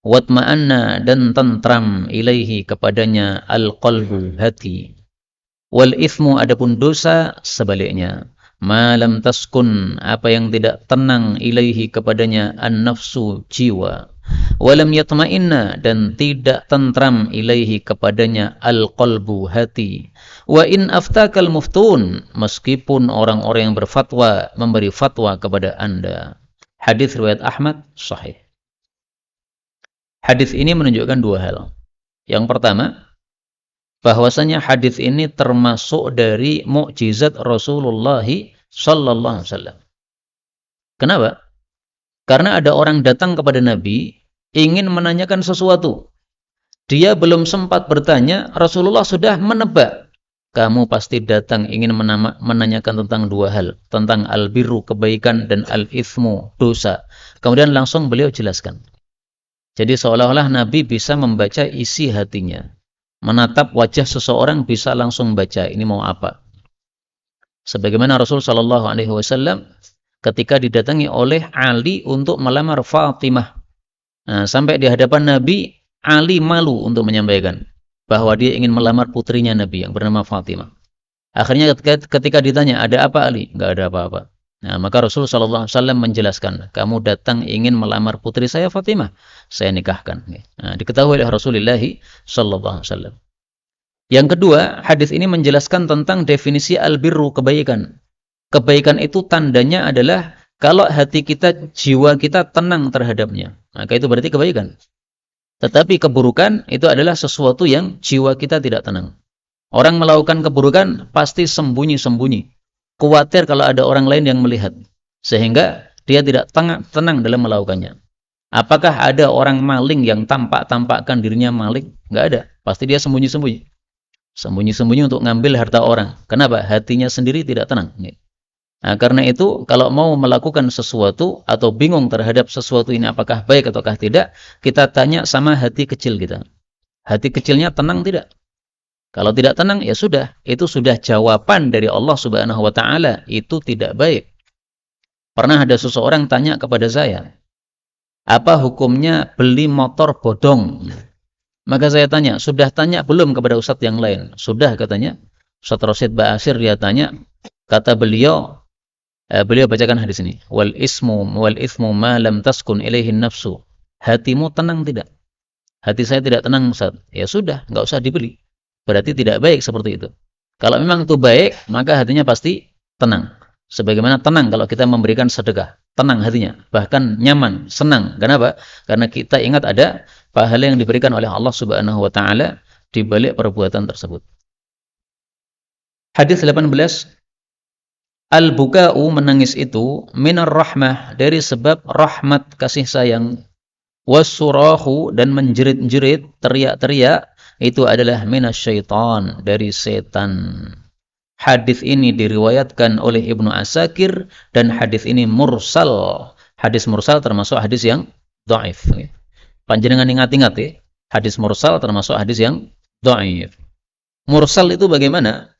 watma'anna, dan tentram, ilaihi, kepadanya, al-qalbu, hati, wal ithmu, adapun dosa, sebaliknya, ma lam taskun, apa yang tidak tenang, ilaihi, kepadanya, an-nafsu, jiwa, walam yatma'inna, dan tidak tentram, ilaihi, kepadanya, al-qalbu, hati. Wa in aftakal muftun, meskipun orang-orang yang berfatwa memberi fatwa kepada Anda. Hadis riwayat Ahmad sahih. Hadis ini menunjukkan dua hal. Yang pertama, bahwasanya hadis ini termasuk dari mukjizat Rasulullah sallallahu alaihi wasallam. Kenapa? Karena ada orang datang kepada Nabi ingin menanyakan sesuatu. Dia belum sempat bertanya, Rasulullah sudah menebak. Kamu pasti datang ingin menanyakan tentang dua hal, tentang al-birru, kebaikan, dan al-ithmu, dosa. Kemudian langsung beliau jelaskan. Jadi seolah-olah Nabi bisa membaca isi hatinya. Menatap wajah seseorang bisa langsung baca ini mau apa. Sebagaimana Rasul sallallahu alaihi wasallam ketika didatangi oleh Ali untuk melamar Fatimah. Nah, sampai di hadapan Nabi, Ali malu untuk menyampaikan bahwa dia ingin melamar putrinya Nabi yang bernama Fatimah. Akhirnya ketika ditanya, ada apa Ali? Enggak ada apa-apa. Nah, maka Rasul sallallahu alaihi wasallam menjelaskan, kamu datang ingin melamar putri saya Fatimah, saya nikahkan. Nah, diketahui oleh Rasulullah sallallahu alaihi wasallam. Yang kedua, hadis ini menjelaskan tentang definisi al-birru, kebaikan. Kebaikan itu tandanya adalah kalau hati kita, jiwa kita tenang terhadapnya. Maka itu berarti kebaikan. Tetapi keburukan itu adalah sesuatu yang jiwa kita tidak tenang. Orang melakukan keburukan pasti sembunyi-sembunyi. Khawatir kalau ada orang lain yang melihat. Sehingga dia tidak tenang dalam melakukannya. Apakah ada orang maling yang tampakkan dirinya maling? Enggak ada. Pasti dia sembunyi-sembunyi. Sembunyi-sembunyi untuk ngambil harta orang. Kenapa? Hatinya sendiri tidak tenang. Nah, karena itu kalau mau melakukan sesuatu atau bingung terhadap sesuatu ini apakah baik ataukah tidak, kita tanya sama hati kecil kita. Hati kecilnya tenang tidak? Kalau tidak tenang, ya sudah. Itu sudah jawaban dari Allah Subhanahu wa taala, itu tidak baik. Pernah ada seseorang tanya kepada saya, apa hukumnya beli motor bodong? Maka saya tanya, sudah tanya belum kepada ustadz yang lain? Sudah, katanya. Ustadz Rasyid Ba'asir dia tanya, kata beliau bacakan hadis ini. Wal ismu ma lam taskun ilaihi nafsu. Hatimu tenang tidak? Hati saya tidak tenang, Ustaz. Ya sudah, enggak usah dibeli. Berarti tidak baik seperti itu. Kalau memang itu baik, maka hatinya pasti tenang. Sebagaimana tenang kalau kita memberikan sedekah. Tenang hatinya, bahkan nyaman, senang. Kenapa? Karena kita ingat ada pahala yang diberikan oleh Allah Subhanahu wa taala di balik perbuatan tersebut. Hadis 18. Al-buka'u, menangis itu, minar rahmah, dari sebab rahmat kasih sayang. Was-surahu, dan menjerit-jerit, teriak-teriak, itu adalah minasyaitan, dari setan. Hadis ini diriwayatkan oleh Ibnu Asakir, dan hadis ini mursal. Hadis mursal termasuk hadis yang dhaif. Panjenengan ingat-ingat ya, hadis mursal termasuk hadis yang dhaif. Mursal itu bagaimana?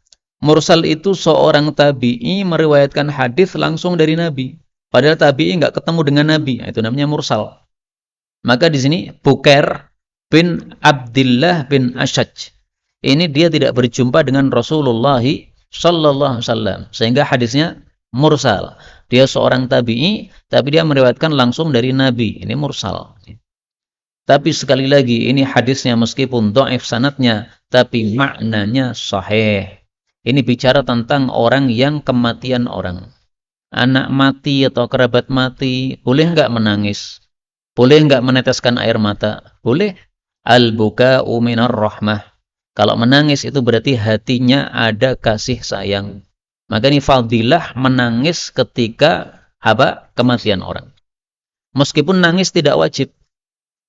Mursal itu seorang tabi'i meriwayatkan hadis langsung dari Nabi. Padahal tabi'i nggak ketemu dengan Nabi. Itu namanya mursal. Maka di sini Bukair bin Abdullah bin Ashaj. Ini dia tidak berjumpa dengan Rasulullah sallallahu alaihi wasallam. Sehingga hadisnya mursal. Dia seorang tabi'i, tapi dia meriwayatkan langsung dari Nabi. Ini mursal. Tapi sekali lagi, ini hadisnya meskipun dhaif sanadnya, tapi maknanya sahih. Ini bicara tentang orang yang kematian orang. Anak mati atau kerabat mati, boleh enggak menangis? Boleh enggak meneteskan air mata? Boleh. Al-buka'u minar rahmah. Kalau menangis itu berarti hatinya ada kasih sayang. Maka ini fadilah menangis ketika kematian orang. Meskipun nangis tidak wajib.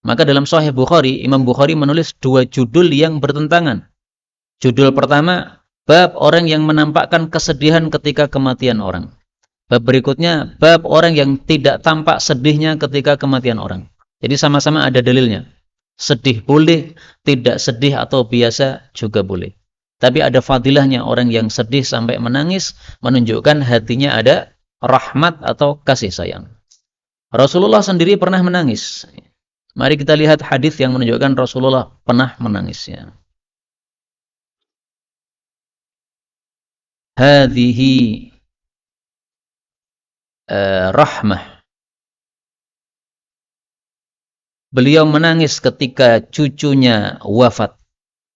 Maka dalam Sahih Bukhari, Imam Bukhari menulis 2 judul yang bertentangan. Judul pertama, bab orang yang menampakkan kesedihan ketika kematian orang. Bab berikutnya, bab orang yang tidak tampak sedihnya ketika kematian orang. Jadi sama-sama ada dalilnya. Sedih boleh, tidak sedih atau biasa juga boleh. Tapi ada fadilahnya orang yang sedih sampai menangis, menunjukkan hatinya ada rahmat atau kasih sayang. Rasulullah sendiri pernah menangis. Mari kita lihat hadis yang menunjukkan Rasulullah pernah menangisnya. Hadhihi rahmah. Beliau menangis ketika cucunya wafat.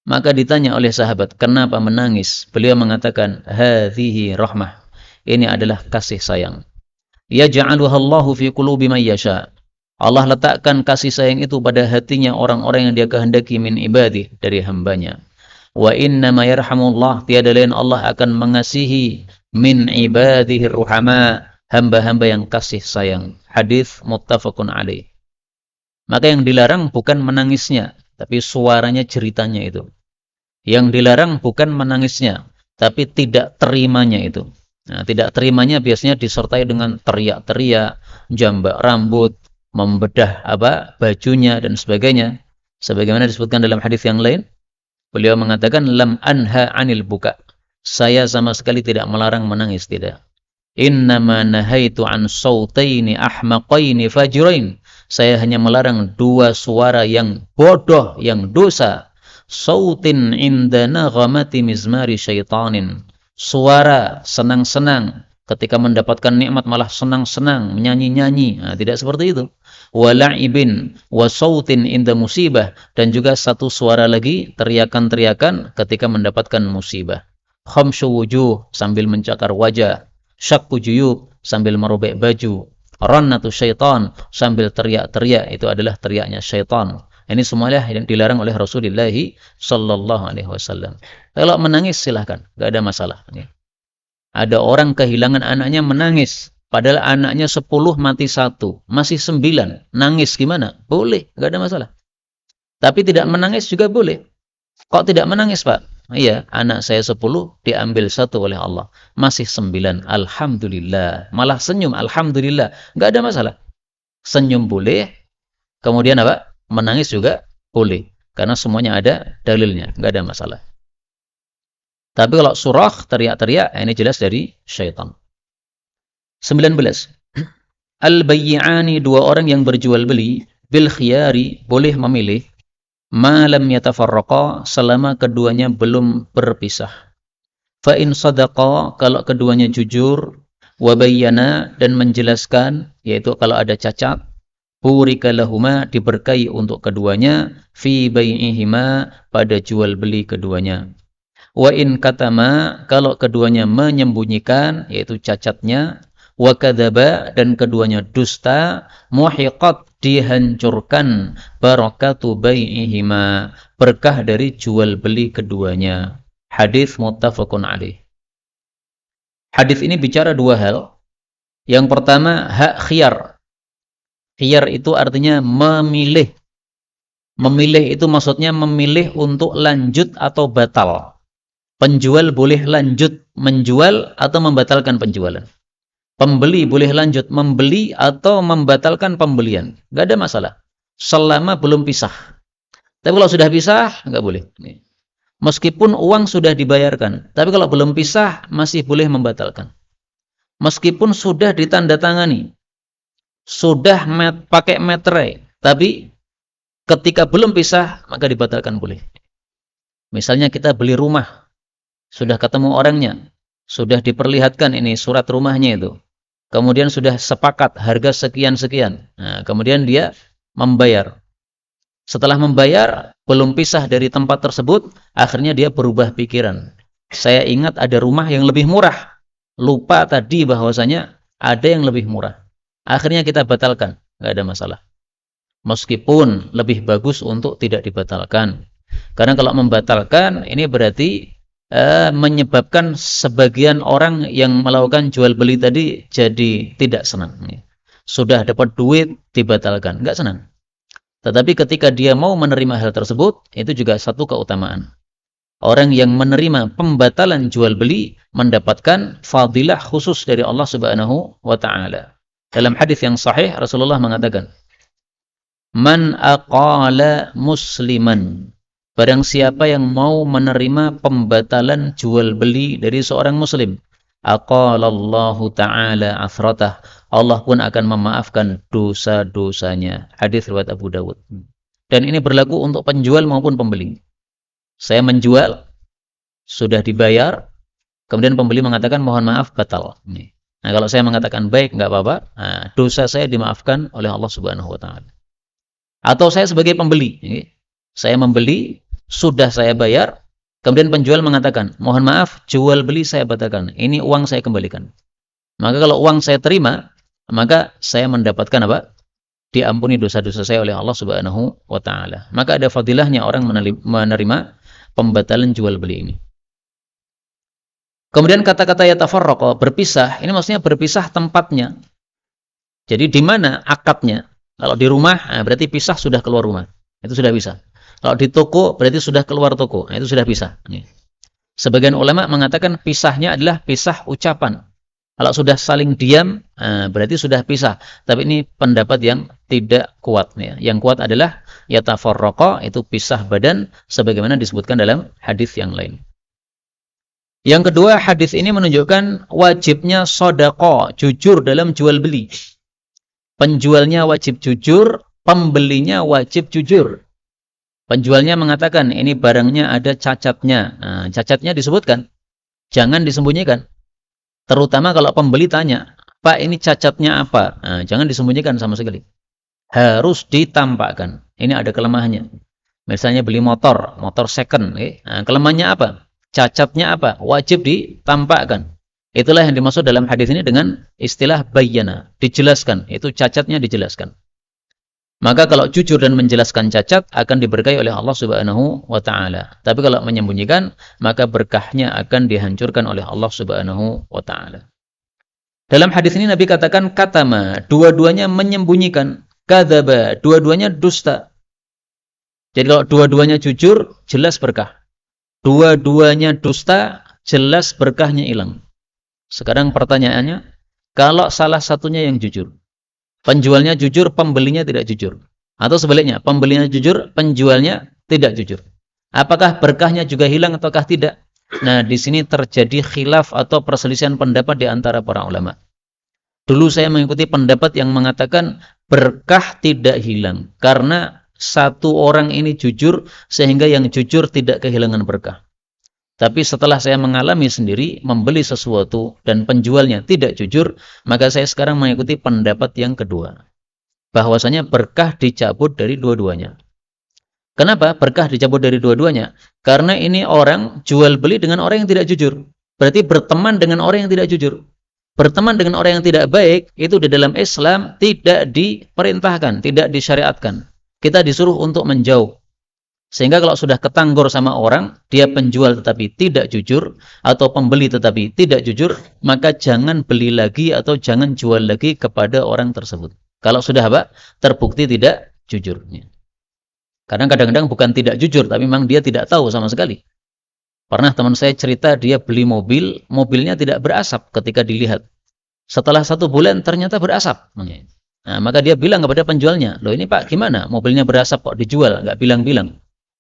Maka ditanya oleh sahabat, kenapa menangis? Beliau mengatakan, hadhihi rahmah. Ini adalah kasih sayang. Yaj'aluha Allahu fi qulubi man yasha. Allah letakkan kasih sayang itu pada hatinya orang-orang yang dia kehendaki min ibadih, dari hambanya. Wa inna ma yarhamullah, tiada lain Allah akan mengasihi min ibadihi ruhama, hamba-hamba yang kasih sayang. Hadis muttafaqun alaih. Maka yang dilarang bukan menangisnya, tapi suaranya, ceritanya itu. Yang dilarang bukan menangisnya, tapi tidak terimanya itu. Nah, tidak terimanya biasanya disertai dengan teriak-teriak, jambak rambut, membedah bajunya dan sebagainya. Sebagaimana disebutkan dalam hadis yang lain, beliau mengatakan lam anha anil buka. Saya sama sekali tidak melarang menangis, tidak. Innama nahaitu an sautaini ahmaqaini fajrain. Saya hanya melarang 2 suara yang bodoh, yang dosa. Sautin inda naghamati mizmari syaitanin. Suara senang-senang, ketika mendapatkan nikmat malah senang-senang, menyanyi-nyanyi. Nah, tidak seperti itu. Wala'ibin wa sautin inda musibah, dan juga satu suara lagi, teriakan-teriakan ketika mendapatkan musibah. Khamsyu wujuh, sambil mencakar wajah. Syakku juyub, sambil merobek baju. Rannatu syaitan, sambil teriak-teriak, itu adalah teriaknya syaitan. Ini semuanya yang dilarang oleh Rasulullah sallallahu alaihi wasallam. Kalau menangis silahkan, enggak ada masalah. Ada orang kehilangan anaknya menangis, padahal anaknya 10 mati 1, masih 9, nangis gimana? Boleh, enggak ada masalah. Tapi tidak menangis juga boleh. Kok tidak menangis, Pak? Iya, anak saya 10 diambil 1 oleh Allah, masih 9, alhamdulillah. Malah senyum, alhamdulillah, enggak ada masalah. Senyum boleh, kemudian menangis juga boleh, karena semuanya ada dalilnya, enggak ada masalah. Tapi kalau surah, teriak-teriak, ini jelas dari syaitan. 19. Al-bayyi'ani, 2 orang yang berjual beli, bil khiyari, boleh memilih, ma lam yatafarraqa, selama keduanya belum berpisah. Fa in sadaqa, kalau keduanya jujur, wa bayyana, dan menjelaskan, yaitu kalau ada cacat, burika lahuma, diberkahi untuk keduanya, fi bai'ihima, pada jual beli keduanya. Wa in katama, kalau keduanya menyembunyikan, yaitu cacatnya, wa kadzaba, dan keduanya dusta, muhiqat, dihancurkan, barakatu bai'ihima, berkah dari jual beli keduanya. Hadis muttafaqun alaih. Hadis ini bicara 2 hal. Yang pertama, hak khiyar. Khiyar itu artinya memilih. Memilih itu maksudnya memilih untuk lanjut atau batal. Penjual boleh lanjut menjual atau membatalkan penjualan. Pembeli boleh lanjut membeli atau membatalkan pembelian. Enggak ada masalah. Selama belum pisah. Tapi kalau sudah pisah, enggak boleh. Meskipun uang sudah dibayarkan. Tapi kalau belum pisah, masih boleh membatalkan. Meskipun sudah ditandatangani. Sudah pakai meterai, tapi ketika belum pisah, maka dibatalkan boleh. Misalnya kita beli rumah, sudah ketemu orangnya, sudah diperlihatkan ini surat rumahnya itu, kemudian sudah sepakat harga sekian-sekian, nah, kemudian dia membayar. Setelah membayar, belum pisah dari tempat tersebut, akhirnya dia berubah pikiran. Saya ingat ada rumah yang lebih murah. Lupa tadi bahwasanya ada yang lebih murah. Akhirnya kita batalkan, nggak ada masalah. Meskipun lebih bagus untuk tidak dibatalkan. Karena kalau membatalkan, ini berarti menyebabkan sebagian orang yang melakukan jual beli tadi jadi tidak senang. Sudah dapat duit, dibatalkan, nggak senang. Tetapi ketika dia mau menerima hal tersebut, itu juga satu keutamaan. Orang yang menerima pembatalan jual beli mendapatkan fadilah khusus dari Allah Subhanahu wa taala. Dalam hadis yang sahih Rasulullah mengatakan, "Man aqala musliman." Barang siapa yang mau menerima pembatalan jual beli dari seorang muslim, aqalallahu ta'ala athratah. Allah pun akan memaafkan dosa-dosanya. Hadis riwayat Abu Dawud. Dan ini berlaku untuk penjual maupun pembeli. Saya menjual, sudah dibayar, kemudian pembeli mengatakan mohon maaf, batal. Nah, kalau saya mengatakan baik, nggak apa-apa, nah, dosa saya dimaafkan oleh Allah Subhanahu wa taala. Atau saya sebagai pembeli, saya membeli, sudah saya bayar, kemudian penjual mengatakan, mohon maaf, jual beli saya batalkan, ini uang saya kembalikan. Maka kalau uang saya terima, maka saya mendapatkan apa? Diampuni dosa-dosa saya oleh Allah Subhanahu wa taala. Maka ada fadilahnya orang menerima pembatalan jual beli ini. Kemudian kata-kata yatafarraqa, berpisah, ini maksudnya berpisah tempatnya. Jadi di mana akadnya? Kalau di rumah, berarti pisah sudah keluar rumah. Itu sudah bisa. Kalau di toko, berarti sudah keluar toko. Itu sudah bisa. Sebagian ulama mengatakan pisahnya adalah pisah ucapan. Kalau sudah saling diam, berarti sudah pisah. Tapi ini pendapat yang tidak kuat. Yang kuat adalah yatafarraqa, itu pisah badan, sebagaimana disebutkan dalam hadis yang lain. Yang kedua, hadis ini menunjukkan wajibnya shadaqah, jujur dalam jual beli. Penjualnya wajib jujur, pembelinya wajib jujur. Penjualnya mengatakan, ini barangnya ada cacatnya. Nah, cacatnya disebutkan. Jangan disembunyikan. Terutama kalau pembeli tanya, Pak, ini cacatnya apa? Nah, jangan disembunyikan sama sekali. Harus ditampakkan. Ini ada kelemahannya. Misalnya beli motor second. Nah, kelemahannya apa? Cacatnya apa? Wajib ditampakkan. Itulah yang dimaksud dalam hadis ini dengan istilah bayyana, dijelaskan, itu cacatnya dijelaskan. Maka kalau jujur dan menjelaskan cacat akan diberkahi oleh Allah Subhanahu wa taala. Tapi kalau menyembunyikan, maka berkahnya akan dihancurkan oleh Allah Subhanahu wa taala. Dalam hadis ini Nabi katakan katama, dua-duanya menyembunyikan, kadzaba, dua-duanya dusta. Jadi kalau dua-duanya jujur, jelas berkah. Dua-duanya dusta, jelas berkahnya hilang. Sekarang pertanyaannya, kalau salah satunya yang jujur, penjualnya jujur, pembelinya tidak jujur, atau sebaliknya, pembelinya jujur, penjualnya tidak jujur, apakah berkahnya juga hilang ataukah tidak? Nah, di sini terjadi khilaf atau perselisihan pendapat di antara para ulama. Dulu saya mengikuti pendapat yang mengatakan berkah tidak hilang karena satu orang ini jujur sehingga yang jujur tidak kehilangan berkah. Tapi setelah saya mengalami sendiri, membeli sesuatu dan penjualnya tidak jujur, maka saya sekarang mengikuti pendapat yang kedua. Bahwasanya berkah dicabut dari dua-duanya. Kenapa berkah dicabut dari dua-duanya? Karena ini orang jual beli dengan orang yang tidak jujur. Berarti berteman dengan orang yang tidak jujur. Berteman dengan orang yang tidak baik, itu di dalam Islam tidak diperintahkan, tidak disyariatkan. Kita disuruh untuk menjauh. Sehingga kalau sudah ketanggor sama orang, dia penjual tetapi tidak jujur, atau pembeli tetapi tidak jujur, maka jangan beli lagi atau jangan jual lagi kepada orang tersebut. Kalau sudah apa? Terbukti tidak jujur. Karena kadang-kadang bukan tidak jujur, tapi memang dia tidak tahu sama sekali. Pernah teman saya cerita dia beli mobil, mobilnya tidak berasap ketika dilihat. Setelah 1 bulan ternyata berasap. Nah, maka dia bilang kepada penjualnya, loh ini Pak gimana? Mobilnya berasap kok dijual? Nggak bilang-bilang.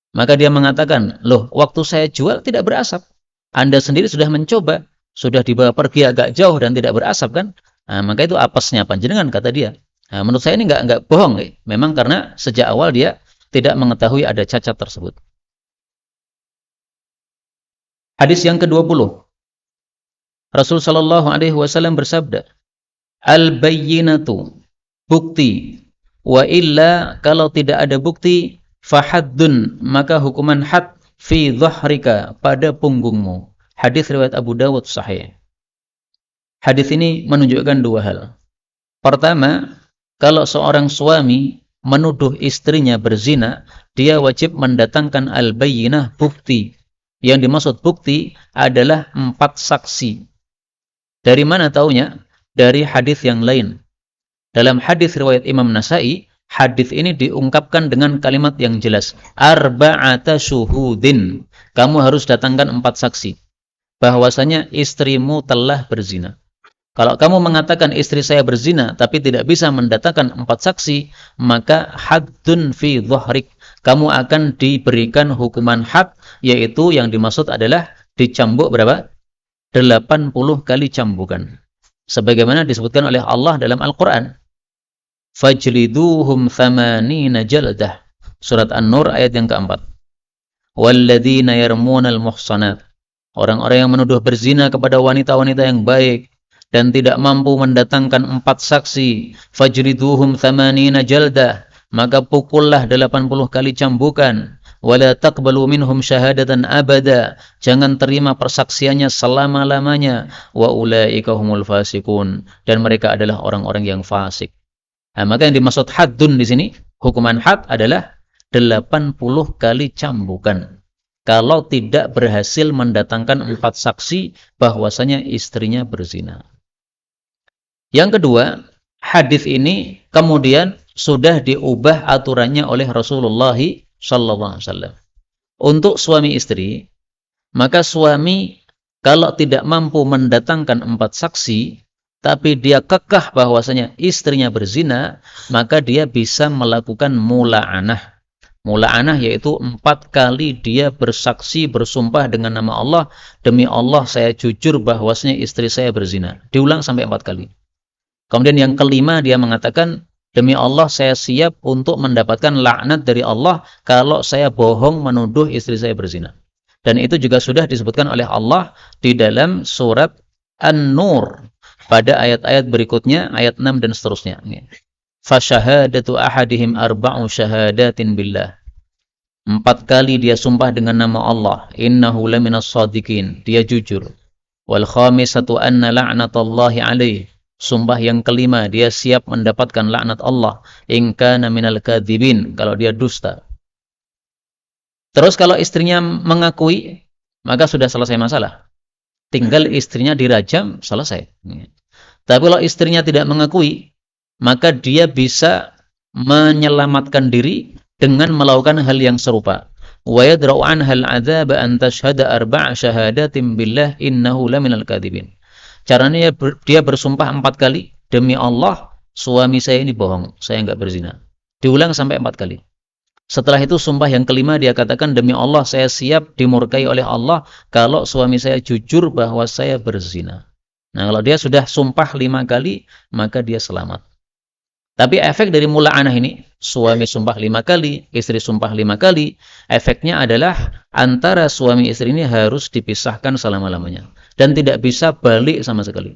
Maka dia mengatakan, loh waktu saya jual tidak berasap. Anda sendiri sudah mencoba, sudah dibawa pergi agak jauh dan tidak berasap kan? Nah, maka itu apesnya panjenengan, kata dia. Nah, menurut saya ini nggak bohong. Memang karena sejak awal dia tidak mengetahui ada cacat tersebut. Hadis yang ke-20. Rasul sallallahu alaihi wasallam bersabda, al-bayyinatu, bukti, wa illa, kalau tidak ada bukti, fahaddun, maka hukuman had fi dhahrika, pada punggungmu. Hadis riwayat Abu Dawud sahih. Hadis ini menunjukkan dua hal. Pertama, kalau seorang suami menuduh istrinya berzina, dia wajib mendatangkan al-bayyinah, bukti. Yang dimaksud bukti adalah 4 saksi. Dari mana taunya? Dari hadis yang lain. Dalam hadis riwayat Imam Nasai, hadis ini diungkapkan dengan kalimat yang jelas. Arba'ata syuhudin. Kamu harus datangkan 4 saksi. Bahwasanya istrimu telah berzina. Kalau kamu mengatakan istri saya berzina, tapi tidak bisa mendatangkan 4 saksi, maka haddun fi dhahrik. Kamu akan diberikan hukuman had, yaitu yang dimaksud adalah dicambuk berapa? 80 kali cambukan. Sebagaimana disebutkan oleh Allah dalam Al-Quran. Fajliduhum thamanina jaldah. Surat An-Nur ayat yang keempat. Walladzina yarmunal muhsanat. Orang-orang yang menuduh berzina kepada wanita-wanita yang baik dan tidak mampu mendatangkan 4 saksi, fajriduhum thamanina jaldah, maka pukullah 80 kali cambukan. Wala taqbalu minhum syahadatan abada, jangan terima persaksiannya selama-lamanya. Wa ulaika humul fasikun, dan mereka adalah orang-orang yang fasik. Nah, maka yang dimaksud haddun di sini, hukuman had adalah 80 kali cambukan. Kalau tidak berhasil mendatangkan 4 saksi bahwasanya istrinya berzina. Yang kedua, hadis ini kemudian sudah diubah aturannya oleh Rasulullah SAW. Untuk suami istri, maka suami kalau tidak mampu mendatangkan 4 saksi, tapi dia kekeh bahwasanya istrinya berzina, maka dia bisa melakukan mula'anah. Mula'anah yaitu 4 kali dia bersaksi, bersumpah dengan nama Allah, demi Allah saya jujur bahwasanya istri saya berzina. Diulang sampai 4 kali. Kemudian yang kelima dia mengatakan, demi Allah saya siap untuk mendapatkan laknat dari Allah kalau saya bohong menuduh istri saya berzina. Dan itu juga sudah disebutkan oleh Allah di dalam surat An-Nur pada ayat-ayat berikutnya, ayat 6 dan seterusnya. Fasyahadatu ahadihim arba'u syahadatin billah. 4 kali dia sumpah dengan nama Allah. Innahu laminas shadiqin. Dia jujur. Wal khamisatu anna la'natallahi alaih. Sumpah yang kelima, dia siap mendapatkan laknat Allah. In kana minal kadzibin, kalau dia dusta. Terus kalau istrinya mengakui, maka sudah selesai masalah. Tinggal istrinya dirajam, selesai. Tapi kalau istrinya tidak mengakui, maka dia bisa menyelamatkan diri dengan melakukan hal yang serupa. Wa yadra'u anha al-'adzaba an tashhada 4 syahadatin billah innahu laminal kadzibin. Caranya dia bersumpah 4 kali, demi Allah suami saya ini bohong, saya enggak berzina. Diulang sampai 4 kali. Setelah itu sumpah yang kelima dia katakan, demi Allah saya siap dimurkai oleh Allah kalau suami saya jujur bahwa saya berzina. Nah, kalau dia sudah sumpah 5 kali, maka dia selamat. Tapi efek dari mula'anah ini, suami sumpah 5 kali, istri sumpah 5 kali, efeknya adalah antara suami istri ini harus dipisahkan selama-lamanya. Dan tidak bisa balik sama sekali.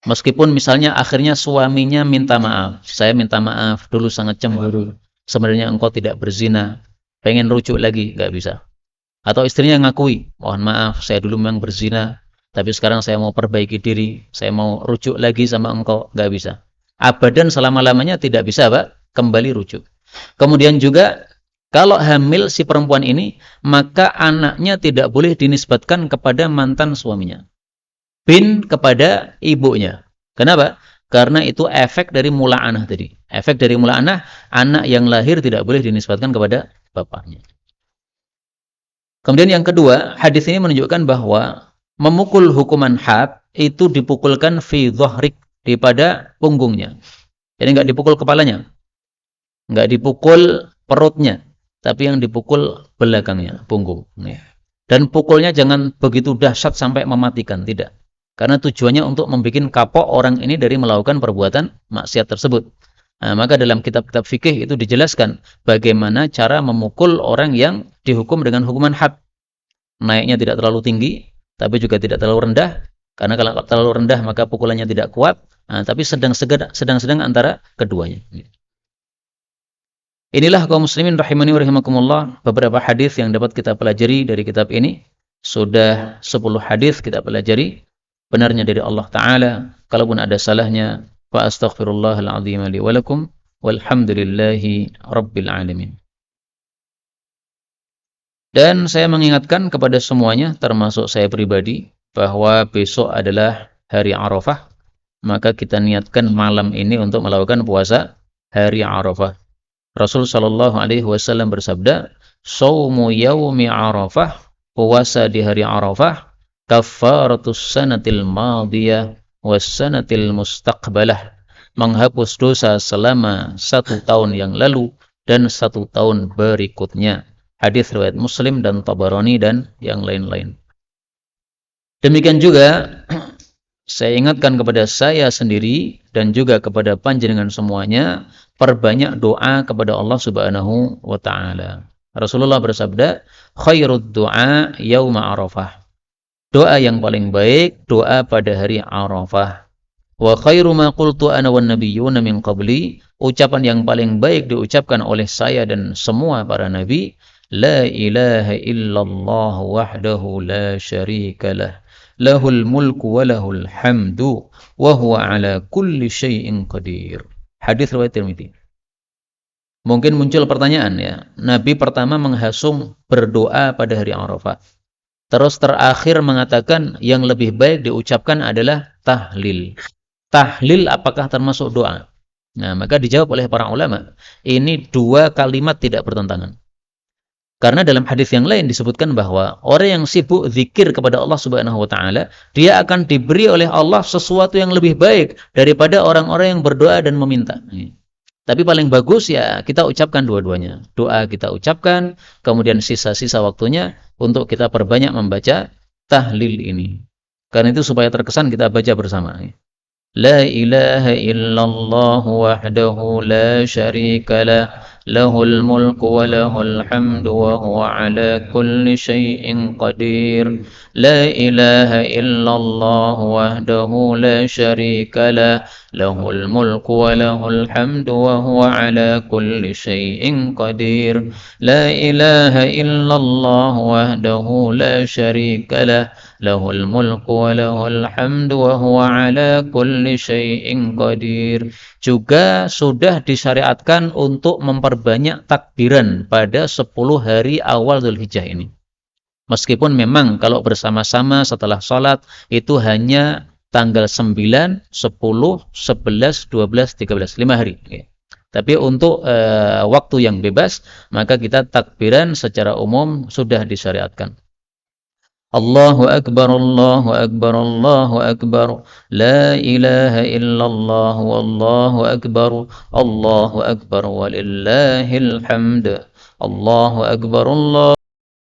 Meskipun misalnya akhirnya suaminya minta maaf. Saya minta maaf, dulu sangat cemburu. Sebenarnya engkau tidak berzina. Pengen rujuk lagi, nggak bisa. Atau istrinya ngakui, mohon maaf, saya dulu memang berzina. Tapi sekarang saya mau perbaiki diri. Saya mau rujuk lagi sama engkau, nggak bisa. Abadan selama-lamanya tidak bisa, Pak, kembali rujuk. Kemudian juga, kalau hamil si perempuan ini, maka anaknya tidak boleh dinisbatkan kepada mantan suaminya. Bin kepada ibunya. Kenapa? Karena itu efek dari mula'anah tadi. Efek dari mula'anah, anak yang lahir tidak boleh dinisbatkan kepada bapaknya. Kemudian yang kedua, hadis ini menunjukkan bahwa memukul hukuman had itu dipukulkan fi dhahrik, pada punggungnya. Jadi enggak dipukul kepalanya. Enggak dipukul perutnya. Tapi yang dipukul belakangnya, punggung. Dan pukulnya jangan begitu dahsyat sampai mematikan, tidak. Karena tujuannya untuk membuat kapok orang ini dari melakukan perbuatan maksiat tersebut. Nah, maka dalam kitab-kitab fikih itu dijelaskan bagaimana cara memukul orang yang dihukum dengan hukuman had. Naiknya tidak terlalu tinggi, tapi juga tidak terlalu rendah. Karena kalau terlalu rendah maka pukulannya tidak kuat. Nah, tapi sedang-sedang antara keduanya. Inilah kaum muslimin rahimani wa rahimakumullah, beberapa hadis yang dapat kita pelajari dari kitab ini. Sudah 10 hadis kita pelajari, benarnya dari Allah Ta'ala. Kalaupun ada salahnya, fa astaghfirullahal azim li wa lakum, walhamdulillahi rabbil alamin. Dan saya mengingatkan kepada semuanya, termasuk saya pribadi, bahwa besok adalah hari Arafah. Maka kita niatkan malam ini untuk melakukan puasa hari Arafah. Rasul sallallahu alaihi wasallam bersabda, "Shaumu yaumi Arafah," puasa di hari Arafah, "kafaratus sanatil madiyah was sanatil mustaqbalah," menghapus dosa selama 1 tahun yang lalu dan 1 tahun berikutnya. Hadis riwayat Muslim dan Tabarani dan yang lain-lain. Demikian juga saya ingatkan kepada saya sendiri dan juga kepada panjenengan semuanya, perbanyak doa kepada Allah Subhanahu wa taala. Rasulullah bersabda, "Khairud du'a yauma Arafah." Doa yang paling baik doa pada hari Arafah. Wa khairu ma qultu ana wan nabiyyuna min qabli, ucapan yang paling baik diucapkan oleh saya dan semua para nabi, la ilaha illallah wahdahu la syarika lah. Lahul mulku wa lahul hamdu wa huwa ala kulli syai'in qadir. Hadis riwayat Tirmidzi. Mungkin muncul pertanyaan ya. Nabi pertama menghasung berdoa pada hari Arafah. Terus terakhir mengatakan yang lebih baik diucapkan adalah tahlil. Tahlil apakah termasuk doa? Nah, maka dijawab oleh para ulama, ini dua kalimat tidak bertentangan. Karena dalam hadis yang lain disebutkan bahwa orang yang sibuk zikir kepada Allah Subhanahu wa taala, dia akan diberi oleh Allah sesuatu yang lebih baik daripada orang-orang yang berdoa dan meminta. Tapi paling bagus ya kita ucapkan dua-duanya. Doa kita ucapkan, kemudian sisa-sisa waktunya untuk kita perbanyak membaca tahlil ini. Karena itu supaya terkesan kita baca bersama. La ilaha illallah wahdahu la syarika lah. Lahul mulku wa lahul hamdu wa huwa ala kulli syai'in qadir. La ilaha illallah wahdahu la syarika lah. Lahul mulku wa lahul hamdu wa huwa ala kulli syai'in qadir. La ilaha illallah wahdahu la syarika lah. Lahul mulku wa lahul hamdu wa huwa ala kulli syai'in qadir. Juga sudah disyariatkan untuk memperbanyak takbiran pada 10 hari awal Dzulhijjah ini. Meskipun memang kalau bersama-sama setelah sholat itu hanya tanggal 9, 10, 11, 12, 13, 5 hari. Tapi untuk waktu yang bebas, maka kita takbiran secara umum sudah disyariatkan. Allahu Akbar, Allahu Akbar, Allahu Akbar. La ilaha illallah, wallahu Akbar. Allahu Akbar, walillahil hamd. Allahu Akbar, Allah.